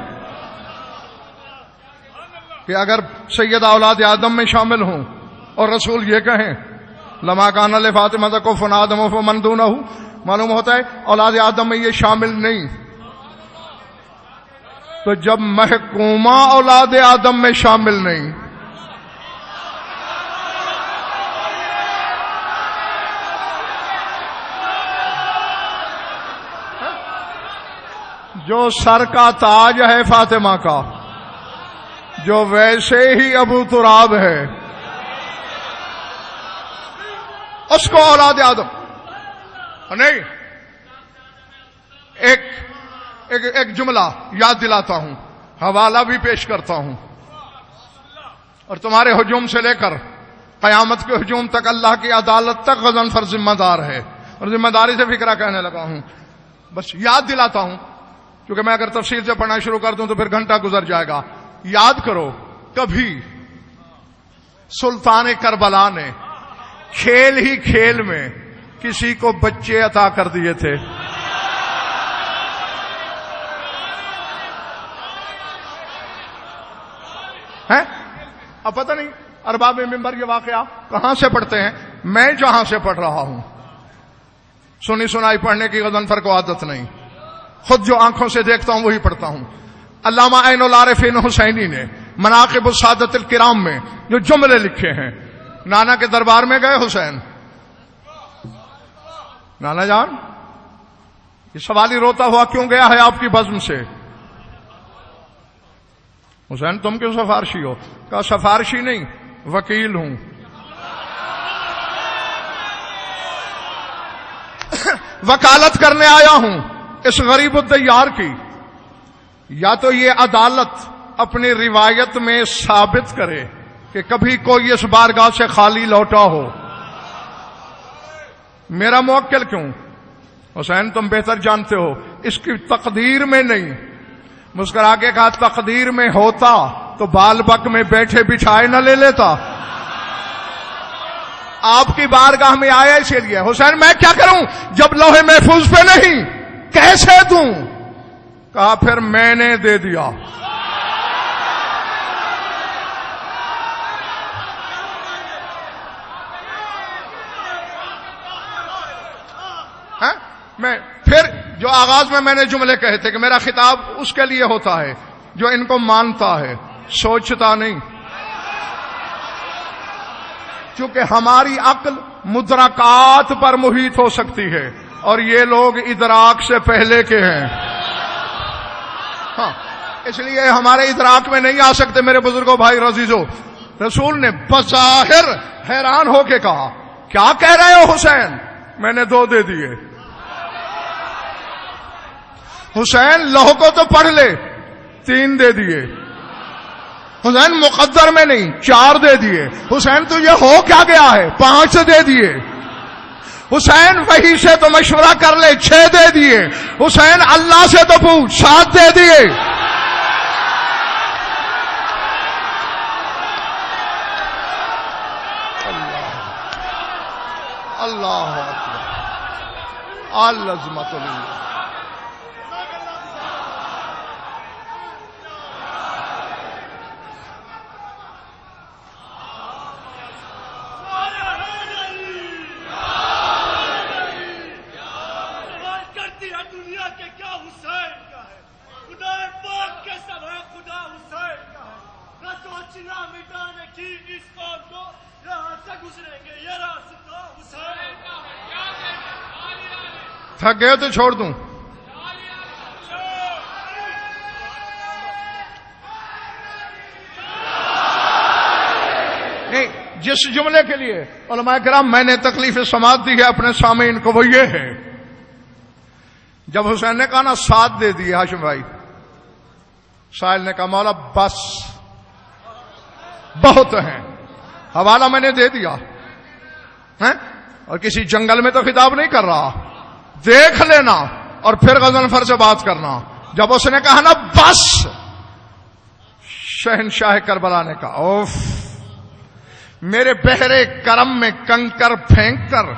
کہ اگر سید اولاد آدم میں شامل ہوں اور رسول یہ کہیں لما کان لفاطمہ کفن آدم فمن دونہ، معلوم ہوتا ہے اولاد آدم میں یہ شامل نہیں۔ تو جب محکومہ اولاد آدم میں شامل نہیں، جو سر کا تاج ہے فاطمہ کا، جو ویسے ہی ابو تراب ہے، اس کو اولاد آدم نہیں۔ ایک جملہ یاد دلاتا ہوں، حوالہ بھی پیش کرتا ہوں، اور تمہارے ہجوم سے لے کر قیامت کے ہجوم تک اللہ کی عدالت تک غضنفر ذمہ دار ہے، اور ذمہ داری سے فکرہ کہنے لگا ہوں، بس یاد دلاتا ہوں، کیونکہ میں اگر تفصیل سے پڑھنا شروع کر دوں تو پھر گھنٹہ گزر جائے گا۔ یاد کرو کبھی سلطان کربلا نے کھیل ہی کھیل میں کسی کو بچے عطا کر دیے تھے؟ ہیں؟ اب پتہ نہیں ارباب منبر یہ واقعہ کہاں سے پڑھتے ہیں، میں جہاں سے پڑھ رہا ہوں سنی سنائی پڑھنے کی غضنفر کو عادت نہیں، خود جو آنکھوں سے دیکھتا ہوں وہی پڑھتا ہوں۔ علامہ عین العارفین حسینی نے مناقب السادۃ الکرام میں جو جملے لکھے ہیں، نانا کے دربار میں گئے حسین، نانا جان یہ سوالی روتا ہوا کیوں گیا ہے آپ کی بزم سے؟ حسین تم کیوں سفارشی ہو؟ کہا سفارشی نہیں، وکیل ہوں۔ وکالت کرنے آیا ہوں اس غریب الدیار کی، یا تو یہ عدالت اپنی روایت میں ثابت کرے کہ کبھی کوئی اس بارگاہ سے خالی لوٹا ہو، میرا موکل کیوں؟ حسین تم بہتر جانتے ہو اس کی تقدیر میں نہیں۔ مسکرا کے کہا تقدیر میں ہوتا تو بال بک میں بیٹھے بٹھائے نہ لے لیتا، آپ کی بارگاہ میں آیا اسی لیے۔ حسین میں کیا کروں جب لوح محفوظ پہ نہیں، کیسے دوں؟ کہا پھر میں نے دے دیا۔ میں پھر جو آغاز میں نے جملے کہے تھے کہ میرا خطاب اس کے لیے ہوتا ہے جو ان کو مانتا ہے، سوچتا نہیں، چونکہ ہماری عقل مدرکات پر محیط ہو سکتی ہے اور یہ لوگ ادراک سے پہلے کے ہیں، ہاں اس لیے ہمارے ادراک میں نہیں آ سکتے۔ میرے بزرگوں بھائی عزیزو، رسول نے بظاہر حیران ہو کے کہا کیا کہہ رہے ہو حسین؟ میں نے 2 دے دیے۔ حسین لوح کو تو پڑھ لے، 3 دے دیے۔ حسین مقدر میں نہیں، 4 دے دیے۔ حسین تو یہ ہو کیا گیا ہے؟ 5 دے دیے۔ حسین وحی سے تو مشورہ کر لے، 6 دے دیے۔ حسین اللہ سے تو پوچھ، 7 دے دیے۔ اللہ اکبر العظمت للہ. تھک گئے تو چھوڑ دوں. نہیں، جس جملے کے لیے علماء کرام میں نے تکلیف سماعت دی ہے اپنے سامعین کو وہ یہ ہے، جب حسین نے کہا نا ساتھ دے دیے ہاشم بھائی، سائل نے کہا مولا بس بہت ہیں، حوالہ میں نے دے دیا ہیں، اور کسی جنگل میں تو خطاب نہیں کر رہا، دیکھ لینا اور پھر غضنفر سے بات کرنا. جب اس نے کہا نا بس، شہنشاہ کربلا نے کہا اوف، میرے بہرے کرم میں کنکر پھینک کر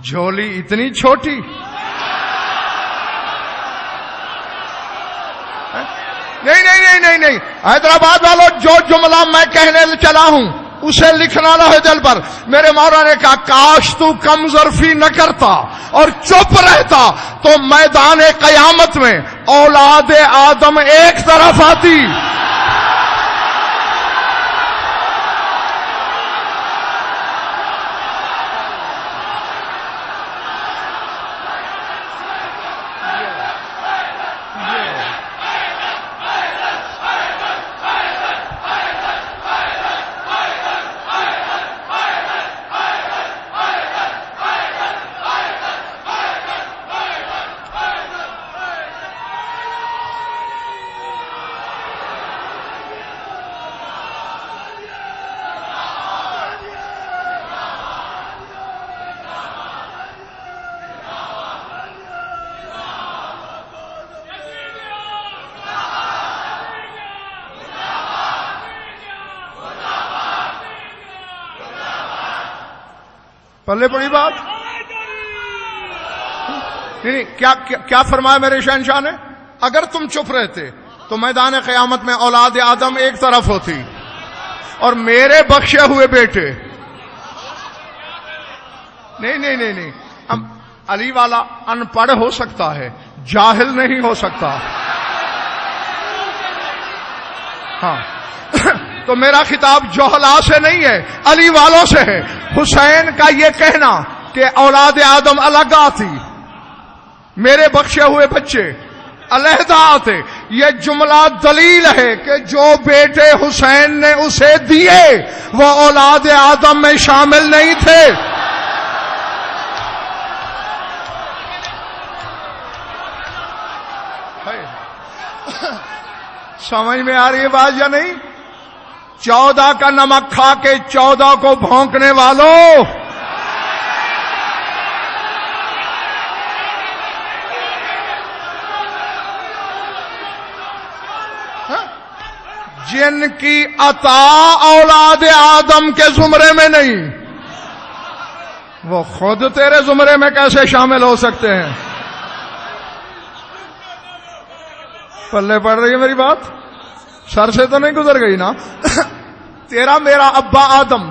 جھولی اتنی چھوٹی. نہیں نہیں نہیں نہیں نہیں، حیدرآباد والوں جو جملہ میں کہنے چلا ہوں اسے لکھنا نہ ہے دل پر. میرے مولا نے کہا کاش تو کم ظرفی نہ کرتا اور چپ رہتا تو میدان قیامت میں اولاد آدم ایک طرف آتی. پلے پڑی بات نہیں. کیا فرمایا میرے شہنشاہ نے؟ اگر تم چپ رہتے تو میدان قیامت میں اولاد آدم ایک طرف ہوتی اور میرے بخشے ہوئے بیٹے. نہیں نہیں نہیں نہیں، علی والا ان پڑھ ہو سکتا ہے، جاہل نہیں ہو سکتا. ہاں تو میرا خطاب جوہلا سے نہیں ہے، علی والوں سے ہے. حسین کا یہ کہنا کہ اولاد آدم الگ آتی، میرے بخشے ہوئے بچے علیحدہ آتے، یہ جملہ دلیل ہے کہ جو بیٹے حسین نے اسے دیے وہ اولاد آدم میں شامل نہیں تھے. سمجھ میں آ رہی ہے بات یا نہیں؟ 14 کا نمک کھا کے 14 کو بھونکنے والوں، جن کی عطا اولاد آدم کے زمرے میں نہیں، وہ خود تیرے زمرے میں کیسے شامل ہو سکتے ہیں؟ پلے پڑ رہی ہے میری بات؟ سر سے تو نہیں گزر گئی نا؟ تیرا میرا ابا آدم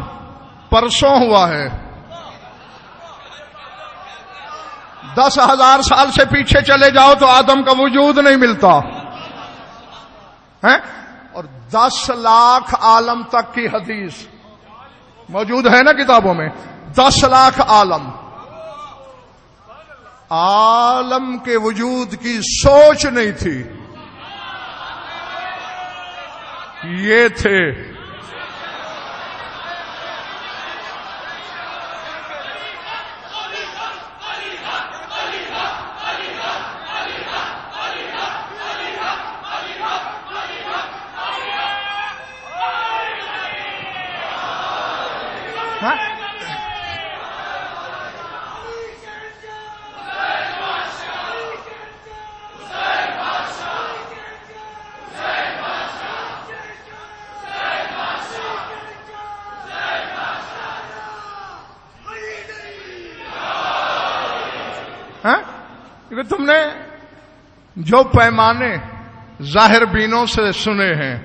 پرسوں ہوا ہے، 10,000 سال سے پیچھے چلے جاؤ تو آدم کا وجود نہیں ملتا ہے، اور 10 لاکھ عالم تک کی حدیث موجود ہے نا کتابوں میں. 10 لاکھ عالم کے وجود کی سوچ نہیں تھی، یہ تھے. کیونکہ تم نے جو پیمانے ظاہر بینوں سے سنے ہیں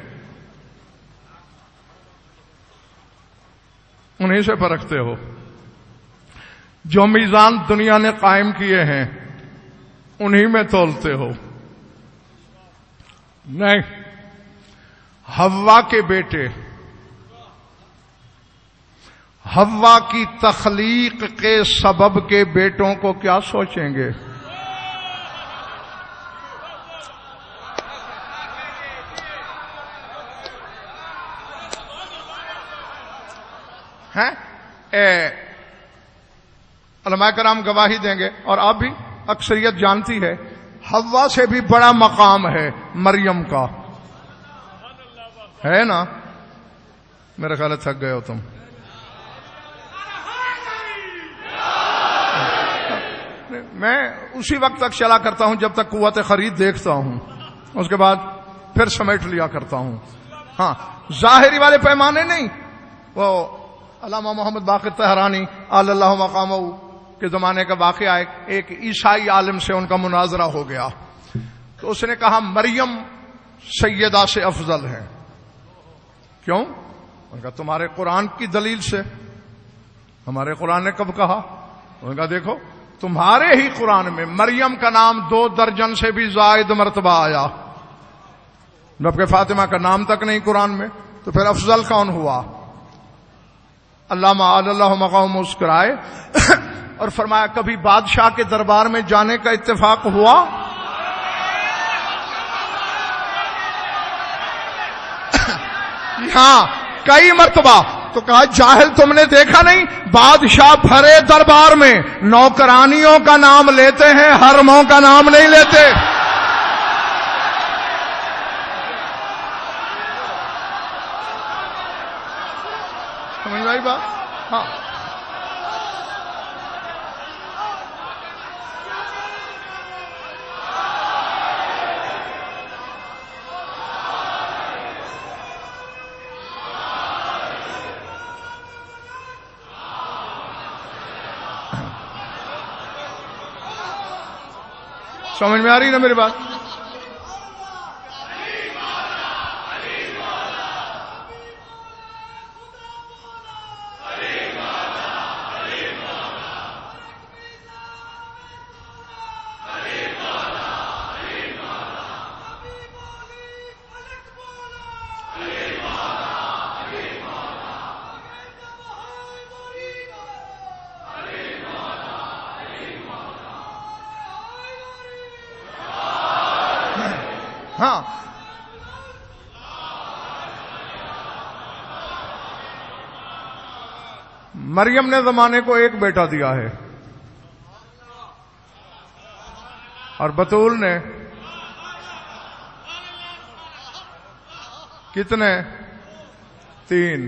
انہیں سے پرکھتے ہو، جو میزان دنیا نے قائم کیے ہیں انہی میں تولتے ہو۔ نہیں، حوا کے بیٹے حوا کی تخلیق کے سبب کے بیٹوں کو کیا سوچیں گے؟ ہیں علماء کرام گواہی دیں گے اور آپ بھی اکثریت جانتی ہے، حوا سے بھی بڑا مقام ہے مریم کا، ہے نا؟ میرا خیال ہے تھک گئے ہو تم۔ میں اسی وقت تک چلا کرتا ہوں جب تک قوت خرید دیکھتا ہوں، اس کے بعد پھر سمیٹ لیا کرتا ہوں۔ ہاں، ظاہری والے پیمانے نہیں۔ وہ علامہ محمد باقر طہرانی علی اللہ مقامہ کے زمانے کا واقعہ ہے، ایک عیسائی عالم سے ان کا مناظرہ ہو گیا، تو اس نے کہا مریم سیدہ سے افضل ہے۔ کیوں؟ ان کا تمہارے قرآن کی دلیل سے۔ ہمارے قرآن نے کب کہا؟ ان کا دیکھو تمہارے ہی قرآن میں مریم کا نام 2 درجن سے بھی زائد مرتبہ آیا، جبکہ فاطمہ کا نام تک نہیں قرآن میں، تو پھر افضل کون ہوا؟ علامہ اللہ مقام مسکرائے اور فرمایا کبھی بادشاہ کے دربار میں جانے کا اتفاق ہوا؟ ہاں، کئی مرتبہ۔ تو کہا جاہل تم نے دیکھا نہیں، بادشاہ بھرے دربار میں نوکرانیوں کا نام لیتے ہیں، حرموں کا نام نہیں لیتے۔ سمجھ آئی بات؟ ہاں، سمجھ میں آ رہی نا میری بات؟ ہاں، مریم نے زمانے کو ایک بیٹا دیا ہے اور بطول نے کتنے؟ 3۔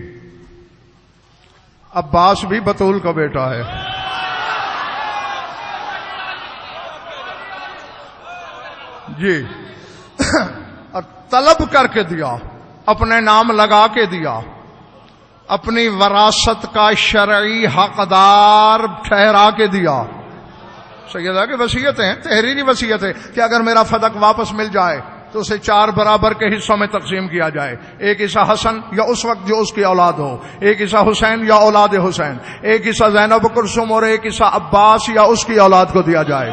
عباس بھی بطول کا بیٹا ہے۔ جی، اور طلب کر کے دیا، اپنے نام لگا کے دیا، اپنی وراثت کا شرعی حقدار ٹھہرا کے دیا۔ سیدہ کی وصیت ہے، تحریری وصیت ہے کہ اگر میرا فدق واپس مل جائے تو اسے 4 برابر کے حصوں میں تقسیم کیا جائے، ایک حصہ حسن یا اس وقت جو اس کی اولاد ہو، ایک حصہ حسین یا اولاد حسین، ایک حصہ زینب کلثوم اور ایک حصہ عباس یا اس کی اولاد کو دیا جائے۔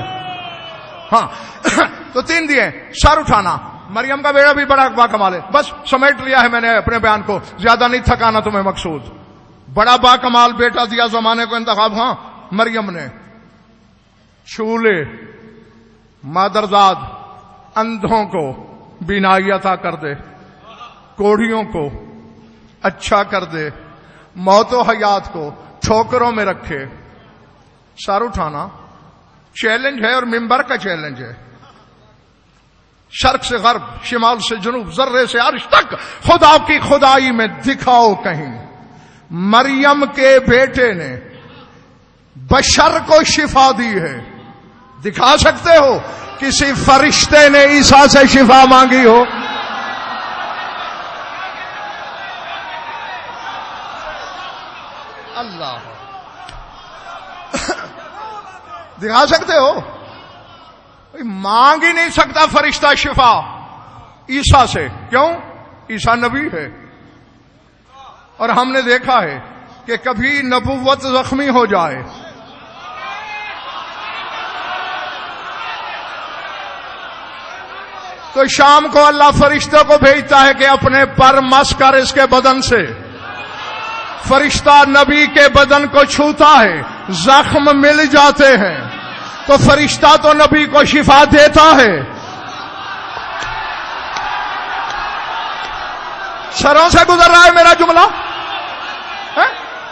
ہاں، تو 3 دیے۔ سر اٹھانا، مریم کا بیٹا بھی بڑا با کمال ہے۔ بس سمیٹ لیا ہے میں نے اپنے بیان کو، زیادہ نہیں تھکانا تمہیں مقصود۔ بڑا با کمال بیٹا دیا زمانے کو انتخاب۔ ہاں، مریم نے چولے، مادرزاد، اندھوں کو بینائی عطا کر دے، کوڑھیوں کو اچھا کر دے، موت و حیات کو ٹھوکروں میں رکھے۔ سر اٹھانا چیلنج ہے اور منبر کا چیلنج ہے۔ شرق سے غرب، شمال سے جنوب، ذرے سے عرش تک خدا کی خدائی میں دکھاؤ کہیں مریم کے بیٹے نے بشر کو شفا دی ہے۔ دکھا سکتے ہو کسی فرشتے نے عیسیٰ سے شفا مانگی ہو؟ اللہ، دکھا سکتے ہو؟ مانگ ہی نہیں سکتا فرشتہ شفا عیسیٰ سے. کیوں؟ عیسیٰ نبی ہے. اور ہم نے دیکھا ہے کہ کبھی نبوت زخمی ہو جائے تو شام کو اللہ فرشتوں کو بھیجتا ہے کہ اپنے پر مس کر اس کے بدن سے. فرشتہ نبی کے بدن کو چھوتا ہے, زخم مل جاتے ہیں, تو فرشتہ تو نبی کو شفا دیتا ہے. سروں سے گزر رہا ہے میرا جملہ.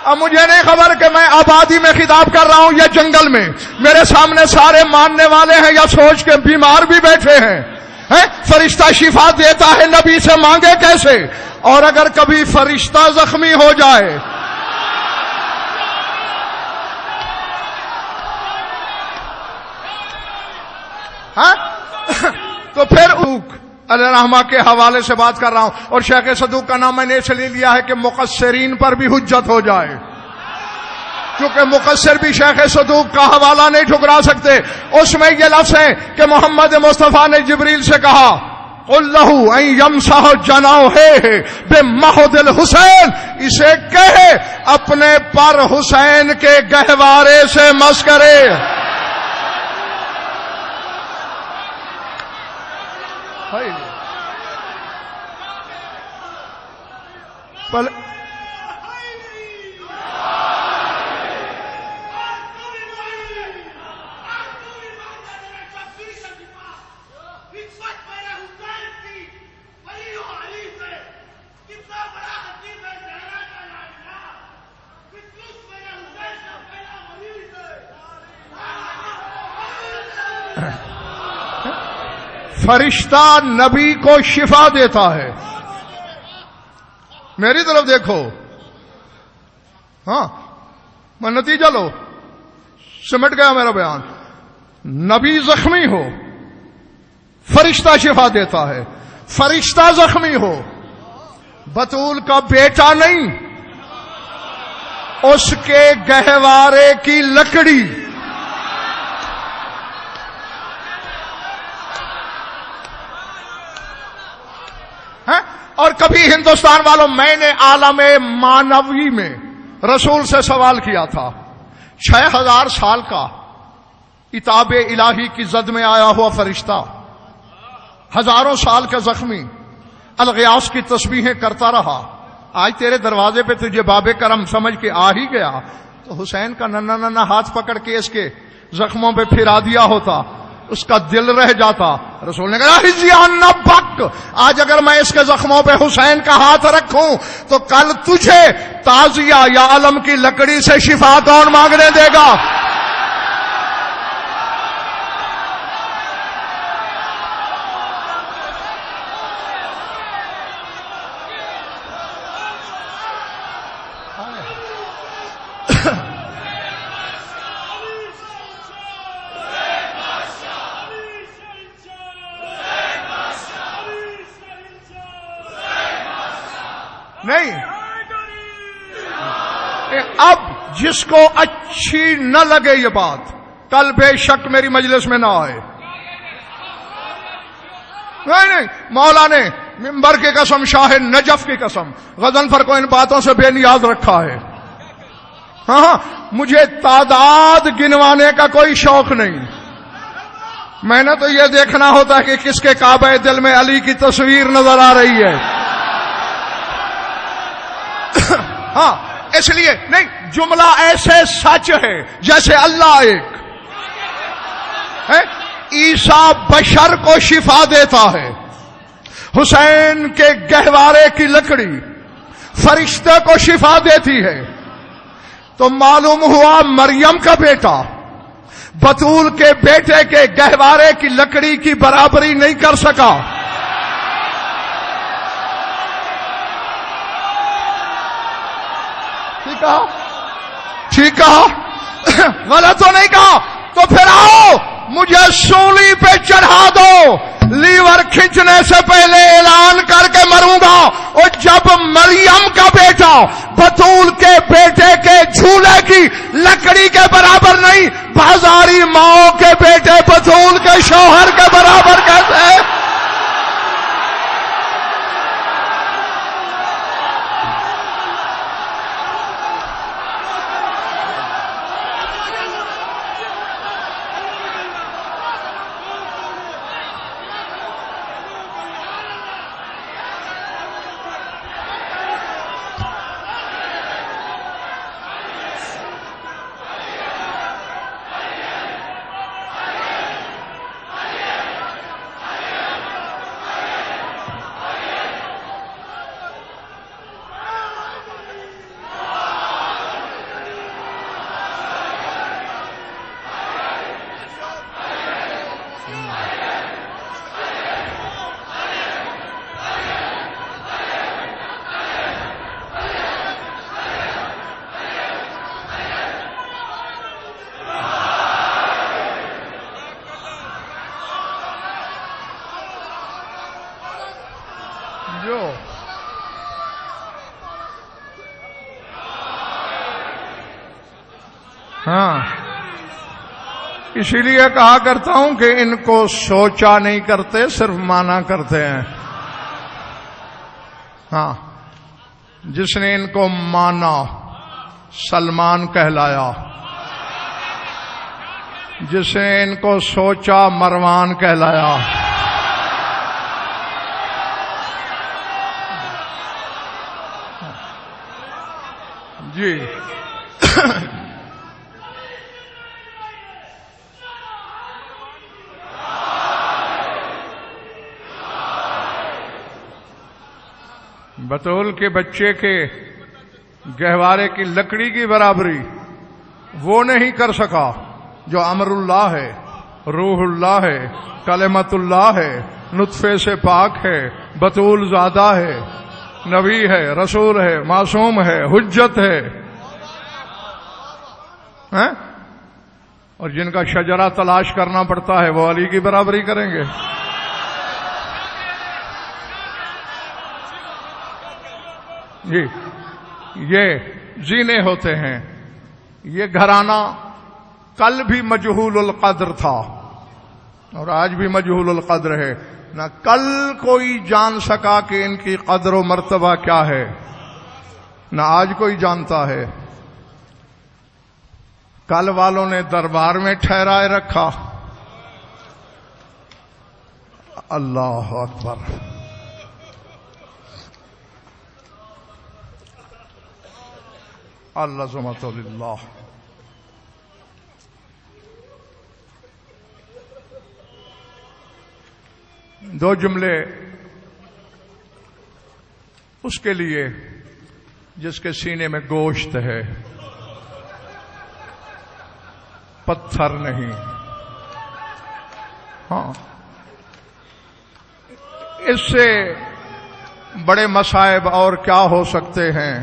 اب مجھے نہیں خبر کہ میں آبادی میں خطاب کر رہا ہوں یا جنگل میں. میرے سامنے سارے ماننے والے ہیں یا سوچ کے بیمار بھی بیٹھے ہیں. فرشتہ شفا دیتا ہے, نبی سے مانگے کیسے؟ اور اگر کبھی فرشتہ زخمی ہو جائے تو پھر علیہ رحمہ کے حوالے سے بات کر رہا ہوں. اور شیخ صدوق کا نام میں نے اس لیے لیا ہے کہ مقصرین پر بھی حجت ہو جائے, کیونکہ مقصر بھی شیخ صدوق کا حوالہ نہیں ٹھکرا سکتے. اس میں یہ لفظ ہے کہ محمد مصطفیٰ نے جبریل سے کہا قل لہ ان یمسح جناحہ بمحض الحسین, اسے کہے اپنے پر حسین کے گہوارے سے مس کرے. فرشتہ نبی کو شفا دیتا ہے. میری طرف دیکھو, ہاں میں نتیجہ لو, سمٹ گیا میرا بیان. نبی زخمی ہو, فرشتہ شفا دیتا ہے. فرشتہ زخمی ہو, بطول کا بیٹا نہیں, اس کے گہوارے کی لکڑی اور کبھی ہندوستان والوں, میں نے عالم مانوی میں رسول سے سوال کیا تھا, 6000 سال کا عتاب الہی کی زد میں آیا ہوا فرشتہ, ہزاروں سال کا زخمی, الغیاث کی تسبیحیں کرتا رہا, آج تیرے دروازے پہ تجھے باب کرم سمجھ کے آ ہی گیا تو حسین کا ننا ننا ہاتھ پکڑ کے اس کے زخموں پہ پھرا دیا ہوتا, اس کا دل رہ جاتا. رسول نے کہا بک, آج اگر میں اس کے زخموں پہ حسین کا ہاتھ رکھوں تو کل تجھے تازیہ یا علم کی لکڑی سے شفا کون مانگنے دے گا؟ نہیں, اب جس کو اچھی نہ لگے یہ بات, کل بے شک میری مجلس میں نہ آئے. نہیں, مولا نے ممبر کی قسم, شاہ نجف کی قسم, غضنفر کو ان باتوں سے بے نیاز رکھا ہے. ہاں, مجھے تعداد گنوانے کا کوئی شوق نہیں, میں نے تو یہ دیکھنا ہوتا ہے کہ کس کے کعبہ دل میں علی کی تصویر نظر آ رہی ہے. ہاں, اس لیے نہیں, جملہ ایسے سچ ہے جیسے اللہ ایک ہے. عیسیٰ بشر کو شفا دیتا ہے, حسین کے گہوارے کی لکڑی فرشتے کو شفا دیتی ہے. تو معلوم ہوا مریم کا بیٹا بطول کے بیٹے کے گہوارے کی لکڑی کی برابری نہیں کر سکا. ٹھیک کہا, غلط تو نہیں کہا. تو پھر آؤ مجھے سولی پہ چڑھا دو, لیور کھینچنے سے پہلے اعلان کر کے مروں گا، اور جب مریم کا بیٹا بطول کے بیٹے کے جھولے کی لکڑی کے برابر نہیں، بازاری ماؤں کے بیٹے بطول کے شوہر کے برابر کیسے؟ ہاں، اسی لیے کہا کرتا ہوں کہ ان کو سوچا نہیں کرتے، صرف مانا کرتے ہیں۔ ہاں، جس نے ان کو مانا سلمان کہلایا، جس نے ان کو سوچا مروان کہلایا۔ جی بطول کے بچے کے گہوارے کی لکڑی کی برابری وہ نہیں کر سکا جو امر اللہ ہے، روح اللہ ہے، کلمت اللہ ہے، نطفے سے پاک ہے، بطول زادہ ہے، نبی ہے، رسول ہے، معصوم ہے، حجت ہے، اور جن کا شجرہ تلاش کرنا پڑتا ہے وہ علی کی برابری کریں گے؟ جی، یہ زینے ہوتے ہیں۔ یہ گھرانہ کل بھی مجہول القدر تھا اور آج بھی مجہول القدر ہے، نہ کل کوئی جان سکا کہ ان کی قدر و مرتبہ کیا ہے، نہ آج کوئی جانتا ہے۔ کل والوں نے دربار میں ٹھہرائے رکھا، اللہ اکبر، العظمۃ للہ۔ دو جملے اس کے لیے جس کے سینے میں گوشت ہے، پتھر نہیں۔ ہاں، اس سے بڑے مصائب اور کیا ہو سکتے ہیں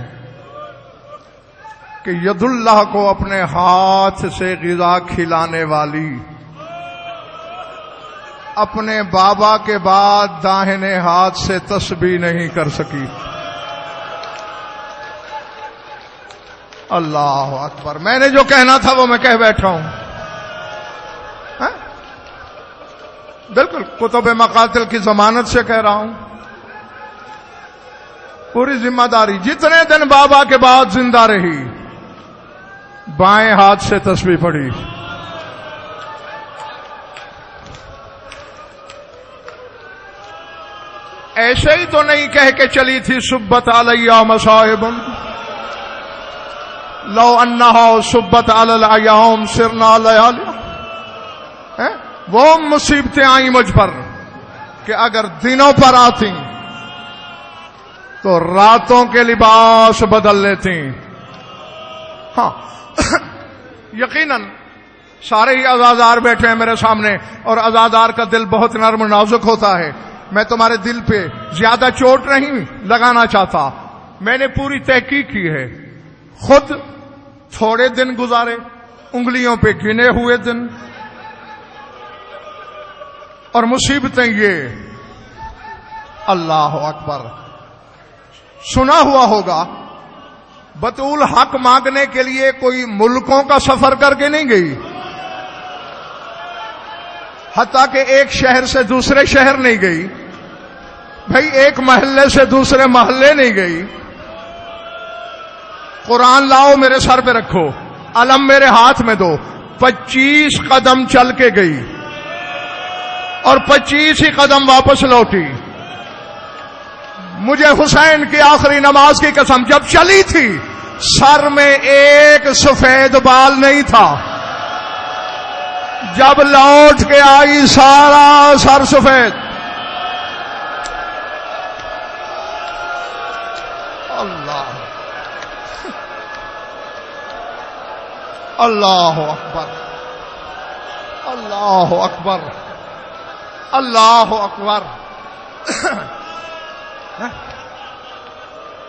کہ ید اللہ کو اپنے ہاتھ سے غذا کھلانے والی اپنے بابا کے بعد داہنے ہاتھ سے تسبیح نہیں کر سکی۔ اللہ اکبر، میں نے جو کہنا تھا وہ میں کہہ بیٹھا ہوں۔ بالکل کتب مقاتل کی ضمانت سے کہہ رہا ہوں، پوری ذمہ داری۔ جتنے دن بابا کے بعد زندہ رہی، بائیں ہاتھ سے تسبیح پڑھی۔ ایسے ہی تو نہیں کہہ کے چلی تھی سبت علیہ مصائب لو انہا سبت علی الایام سرنا لیالی۔ وہ مصیبتیں آئیں مجھ پر کہ اگر دنوں پر آتی تو راتوں کے لباس بدل لیتی۔ ہاں، یقیناً سارے ہی عزادار بیٹھے ہیں میرے سامنے، اور عزادار کا دل بہت نرم و نازک ہوتا ہے۔ میں تمہارے دل پہ زیادہ چوٹ نہیں لگانا چاہتا، میں نے پوری تحقیق کی ہے، خود تھوڑے دن گزارے، انگلیوں پہ گنے ہوئے دن، اور مصیبتیں یہ. اللہ اکبر. سنا ہوا ہوگا بطول حق مانگنے کے لیے کوئی ملکوں کا سفر کر کے نہیں گئی، حتیٰ کہ ایک شہر سے دوسرے شہر نہیں گئی، بھائی ایک محلے سے دوسرے محلے نہیں گئی. قرآن لاؤ میرے سر پہ رکھو، علم میرے ہاتھ میں دو. 25 قدم چل کے گئی اور 25 ہی قدم واپس لوٹی. مجھے حسین کی آخری نماز کی قسم، جب چلی تھی سر میں ایک سفید بال نہیں تھا، جب لوٹ کے آئی سارا سر سفید. اللہ اللہ اکبر. اللہ اکبر. اللہ اکبر.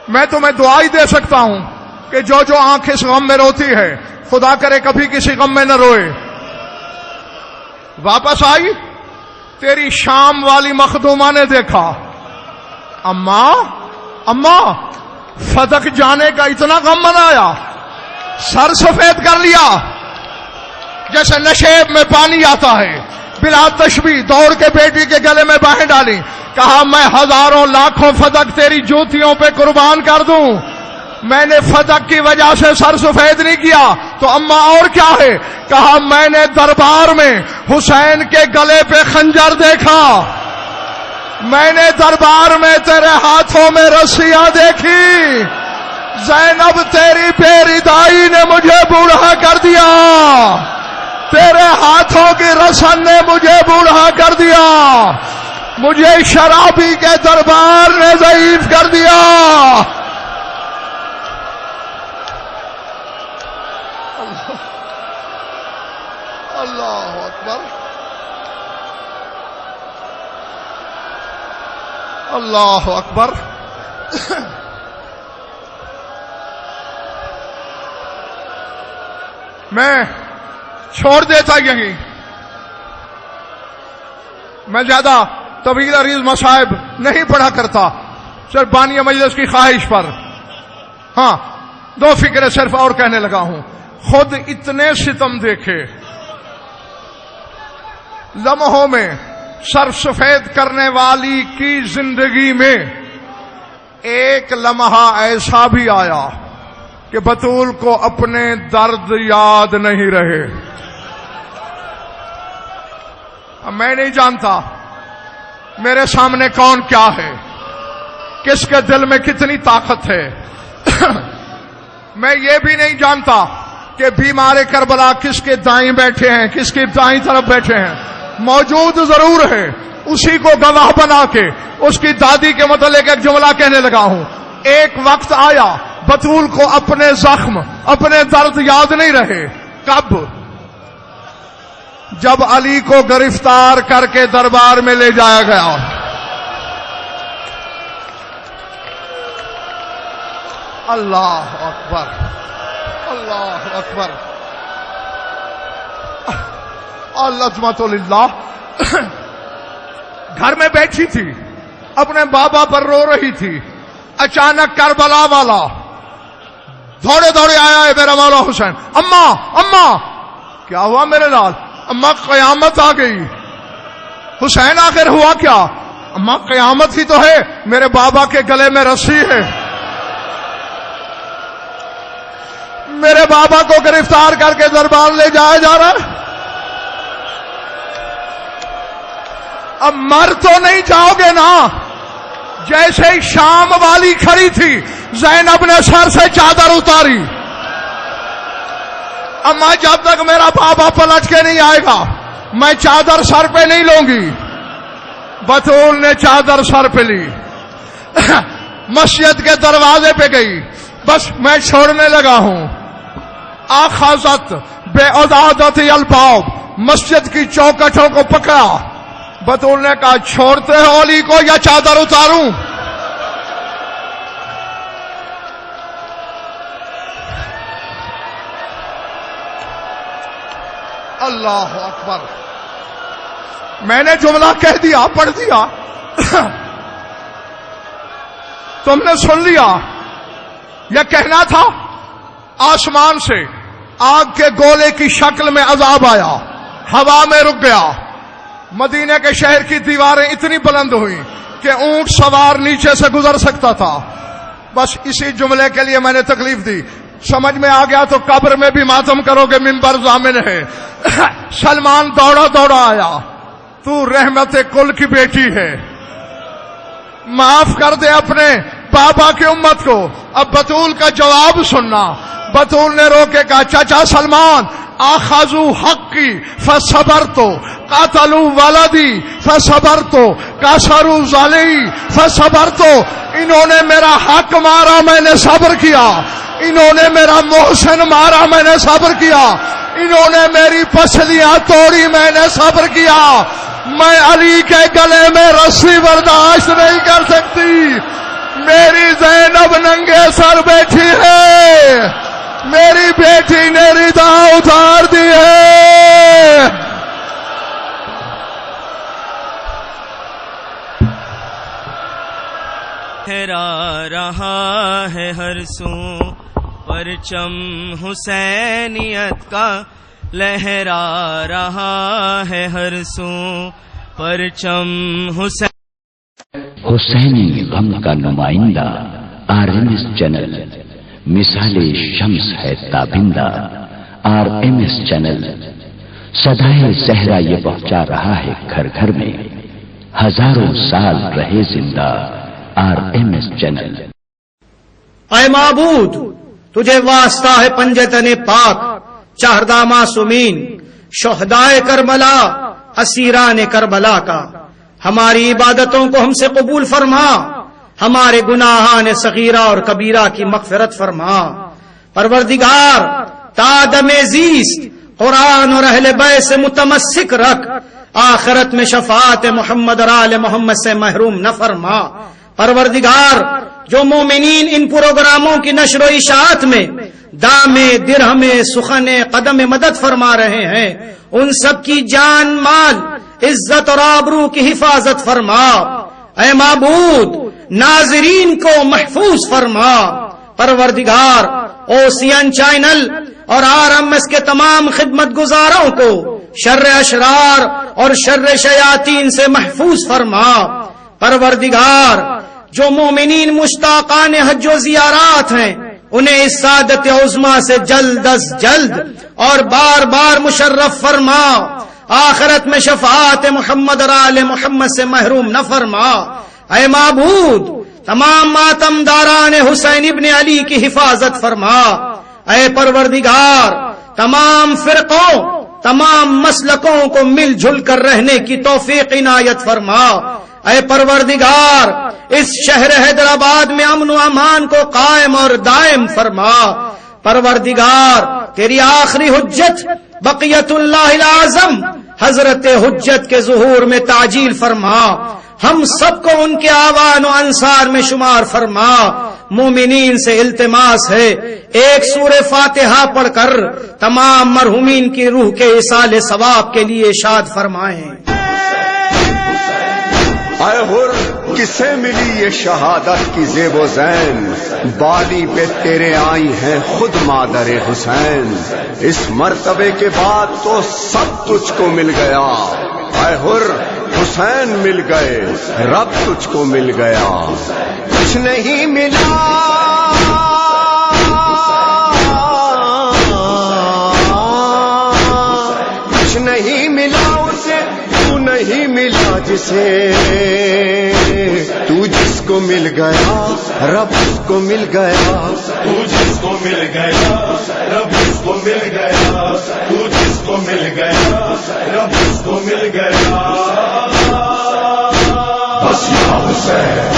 میں تمہیں دعا ہی دے سکتا ہوں کہ جو جو آنکھ اس غم میں روتی ہے خدا کرے کبھی کسی غم میں نہ روئے. واپس آئی تیری شام والی مخدومہ نے دیکھا، اماں اماں فدق جانے کا اتنا غم منایا، سر سفید کر لیا جیسے نشیب میں پانی آتا ہے. بلا تشبیہ دوڑ کے بیٹی کے گلے میں باہیں ڈالی، کہا میں ہزاروں لاکھوں فدق تیری جوتیوں پہ قربان کر دوں، میں نے فدق کی وجہ سے سر سفید نہیں کیا تو اماں اور کیا ہے؟ کہا میں نے دربار میں حسین کے گلے پہ خنجر دیکھا، میں نے دربار میں تیرے ہاتھوں میں رسیاں دیکھی، زینب تیری پیردائی نے مجھے بوڑھا کر دیا، تیرے ہاتھوں کی رسن نے مجھے بوڑھا کر دیا، مجھے شرابی کے دربار نے ضعیف کر دیا. اللہ اکبر. اللہ اکبر. میں چھوڑ دیتا یہیں، میں زیادہ طویل عریض مصائب نہیں پڑھا کرتا، صرف بانی مجلس کی خواہش پر. ہاں 2 فکریں صرف اور کہنے لگا ہوں. خود اتنے ستم دیکھے، لمحوں میں سر سفید کرنے والی کی زندگی میں ایک لمحہ ایسا بھی آیا کہ بطول کو اپنے درد یاد نہیں رہے. میں نہیں جانتا میرے سامنے کون کیا ہے، کس کے دل میں کتنی طاقت ہے. میں یہ بھی نہیں جانتا کہ بیمار کربلا کس کے دائیں بیٹھے ہیں، کس کی دائیں طرف بیٹھے ہیں. موجود ضرور ہے، اسی کو گواہ بنا کے اس کی دادی کے متعلق ایک جملہ کہنے لگا ہوں. ایک وقت آیا بطول کو اپنے زخم اپنے درد یاد نہیں رہے. کب؟ جب علی کو گرفتار کر کے دربار میں لے جایا گیا. اللہ اکبر. اللہ اکبر. العظمت للہ. گھر میں بیٹھی تھی، اپنے بابا پر رو رہی تھی. اچانک کربلا والا دوڑے دوڑے آیا ہے میرا مولا حسین. اماں اماں کیا ہوا میرے لال؟ اماں قیامت آ گئی. حسین آخر ہوا کیا؟ اماں قیامت ہی تو ہے، میرے بابا کے گلے میں رسی ہے، میرے بابا کو گرفتار کر کے دربار لے جایا جا رہا ہے. اب مر تو نہیں جاؤ گے نا؟ جیسے ہی شام والی کھڑی تھی زینب نے سر سے چادر اتاری. اما جب تک میرا بابا پلٹ کے نہیں آئے گا میں چادر سر پہ نہیں لوں گی. بطول نے چادر سر پہ لی، مسجد کے دروازے پہ گئی. بس میں چھوڑنے لگا ہوں. آخذت بے عدادت الباب، مسجد کی چوکٹوں کو پکڑا. بطول نے کہا چھوڑتے ہو علی کو یا چادر اتاروں؟ اللہ اکبر. میں نے جملہ کہہ دیا، پڑھ دیا، تم نے سن لیا۔ یہ کہنا تھا آسمان سے آگ کے گولے کی شکل میں عذاب آیا، ہوا میں رک گیا، مدینے کے شہر کی دیواریں اتنی بلند ہوئیں کہ اونٹ سوار نیچے سے گزر سکتا تھا۔ بس اسی جملے کے لیے میں نے تکلیف دی۔ سمجھ میں آ گیا تو قبر میں بھی ماتم کرو گے، منبر ضامن ہے۔ سلمان دوڑا دوڑا آیا، تو رحمت کل کی بیٹی ہے، معاف کر دے اپنے بابا کی امت کو۔ اب بطول کا جواب سننا۔ بطول نے رو کے کہا چچا سلمان، آخذو حق کی فصبرتو، قاتلو ولدی فصبرتو، کاسرو ظالی فصبرتو۔ انہوں نے میرا حق مارا، میں نے صبر کیا۔ انہوں نے میرا محسن مارا، میں نے صبر کیا۔ انہوں نے میری پسلیاں توڑی، میں نے صبر کیا۔ میں علی کے گلے میں رسی برداشت نہیں کر سکتی۔ میری زینب ننگے سر بیٹھی ہے، میری بیٹی نے ردا اتار دی ہے۔ لہرا رہا ہے ہر سو پرچم حسینیت کا، لہرا رہا ہے ہر سو پرچم حسین۔ حسینی غم کا نمائندہ RMS چینل مثال شمس ہے تابندہ، RMS چینل صدائے صحرا یہ پہنچا رہا ہے گھر گھر میں، ہزاروں سال رہے زندہ RMS چینل۔ اے معبود تجھے واسطہ ہے پنجے تنے پاک، چاہردہ معصومین شہدائے کربلا، اسیران کربلا کا، ہماری عبادتوں کو ہم سے قبول فرما، ہمارے گناہان صغیرہ اور کبیرہ کی مغفرت فرما۔ پروردگار تا دم زیست قرآن اور اہل بیت سے متمسک رکھ، آخرت میں شفاعت محمد اور آل محمد سے محروم نہ فرما۔ پروردگار جو مومنین ان پروگراموں کی نشر و اشاعت میں دامے درہم سخن قدم مدد فرما رہے ہیں، ان سب کی جان مال عزت اور آبرو کی حفاظت فرما۔ اے معبود ناظرین کو محفوظ فرما۔ پروردگار OCN چینل اور RMS کے تمام خدمت گزاروں کو شر اشرار اور شر شیاطین سے محفوظ فرما۔ پروردگار جو مومنین مشتاقان حج و زیارات ہیں، انہیں اس سعادت عظمیٰ سے جلد از جلد اور بار بار مشرف فرما۔ آخرت میں شفاعت محمد اور آل محمد سے محروم نہ فرما۔ اے معبود تمام ماتم داران حسین ابن علی کی حفاظت فرما۔ اے پروردگار تمام فرقوں تمام مسلکوں کو مل جل کر رہنے کی توفیق عنایت فرما۔ اے پروردگار اس شہر حیدرآباد میں امن و امان کو قائم اور دائم فرما۔ پروردگار تیری آخری حجت بقیت اللہ العظم حضرت حجت کے ظہور میں تعجیل فرما۔ ہم سب کو ان کے آوان و انصار میں شمار فرما۔ مومنین سے التماس ہے ایک سورہ فاتحہ پڑھ کر تمام مرحومین کی روح کے ایصال ثواب کے لیے ارشاد فرمائیں۔ اے حر کسے ملی یہ شہادت کی زیب و زین، بالی پہ تیرے آئی ہیں خود مادر حسین۔ اس مرتبے کے بعد تو سب تجھ کو مل گیا۔ اے حر حسین مل گئے، رب تجھ کو مل گیا۔ کچھ نہیں ملا کچھ نہیں ملا اسے، تو نہیں ملا جسے، تو جس کو مل گیا رب اس کو مل گیا۔ تو جس کو مل گیا رب اس کو مل گیا، تو جس کو مل گیا رب اس کو مل گیا۔ بس یا حسین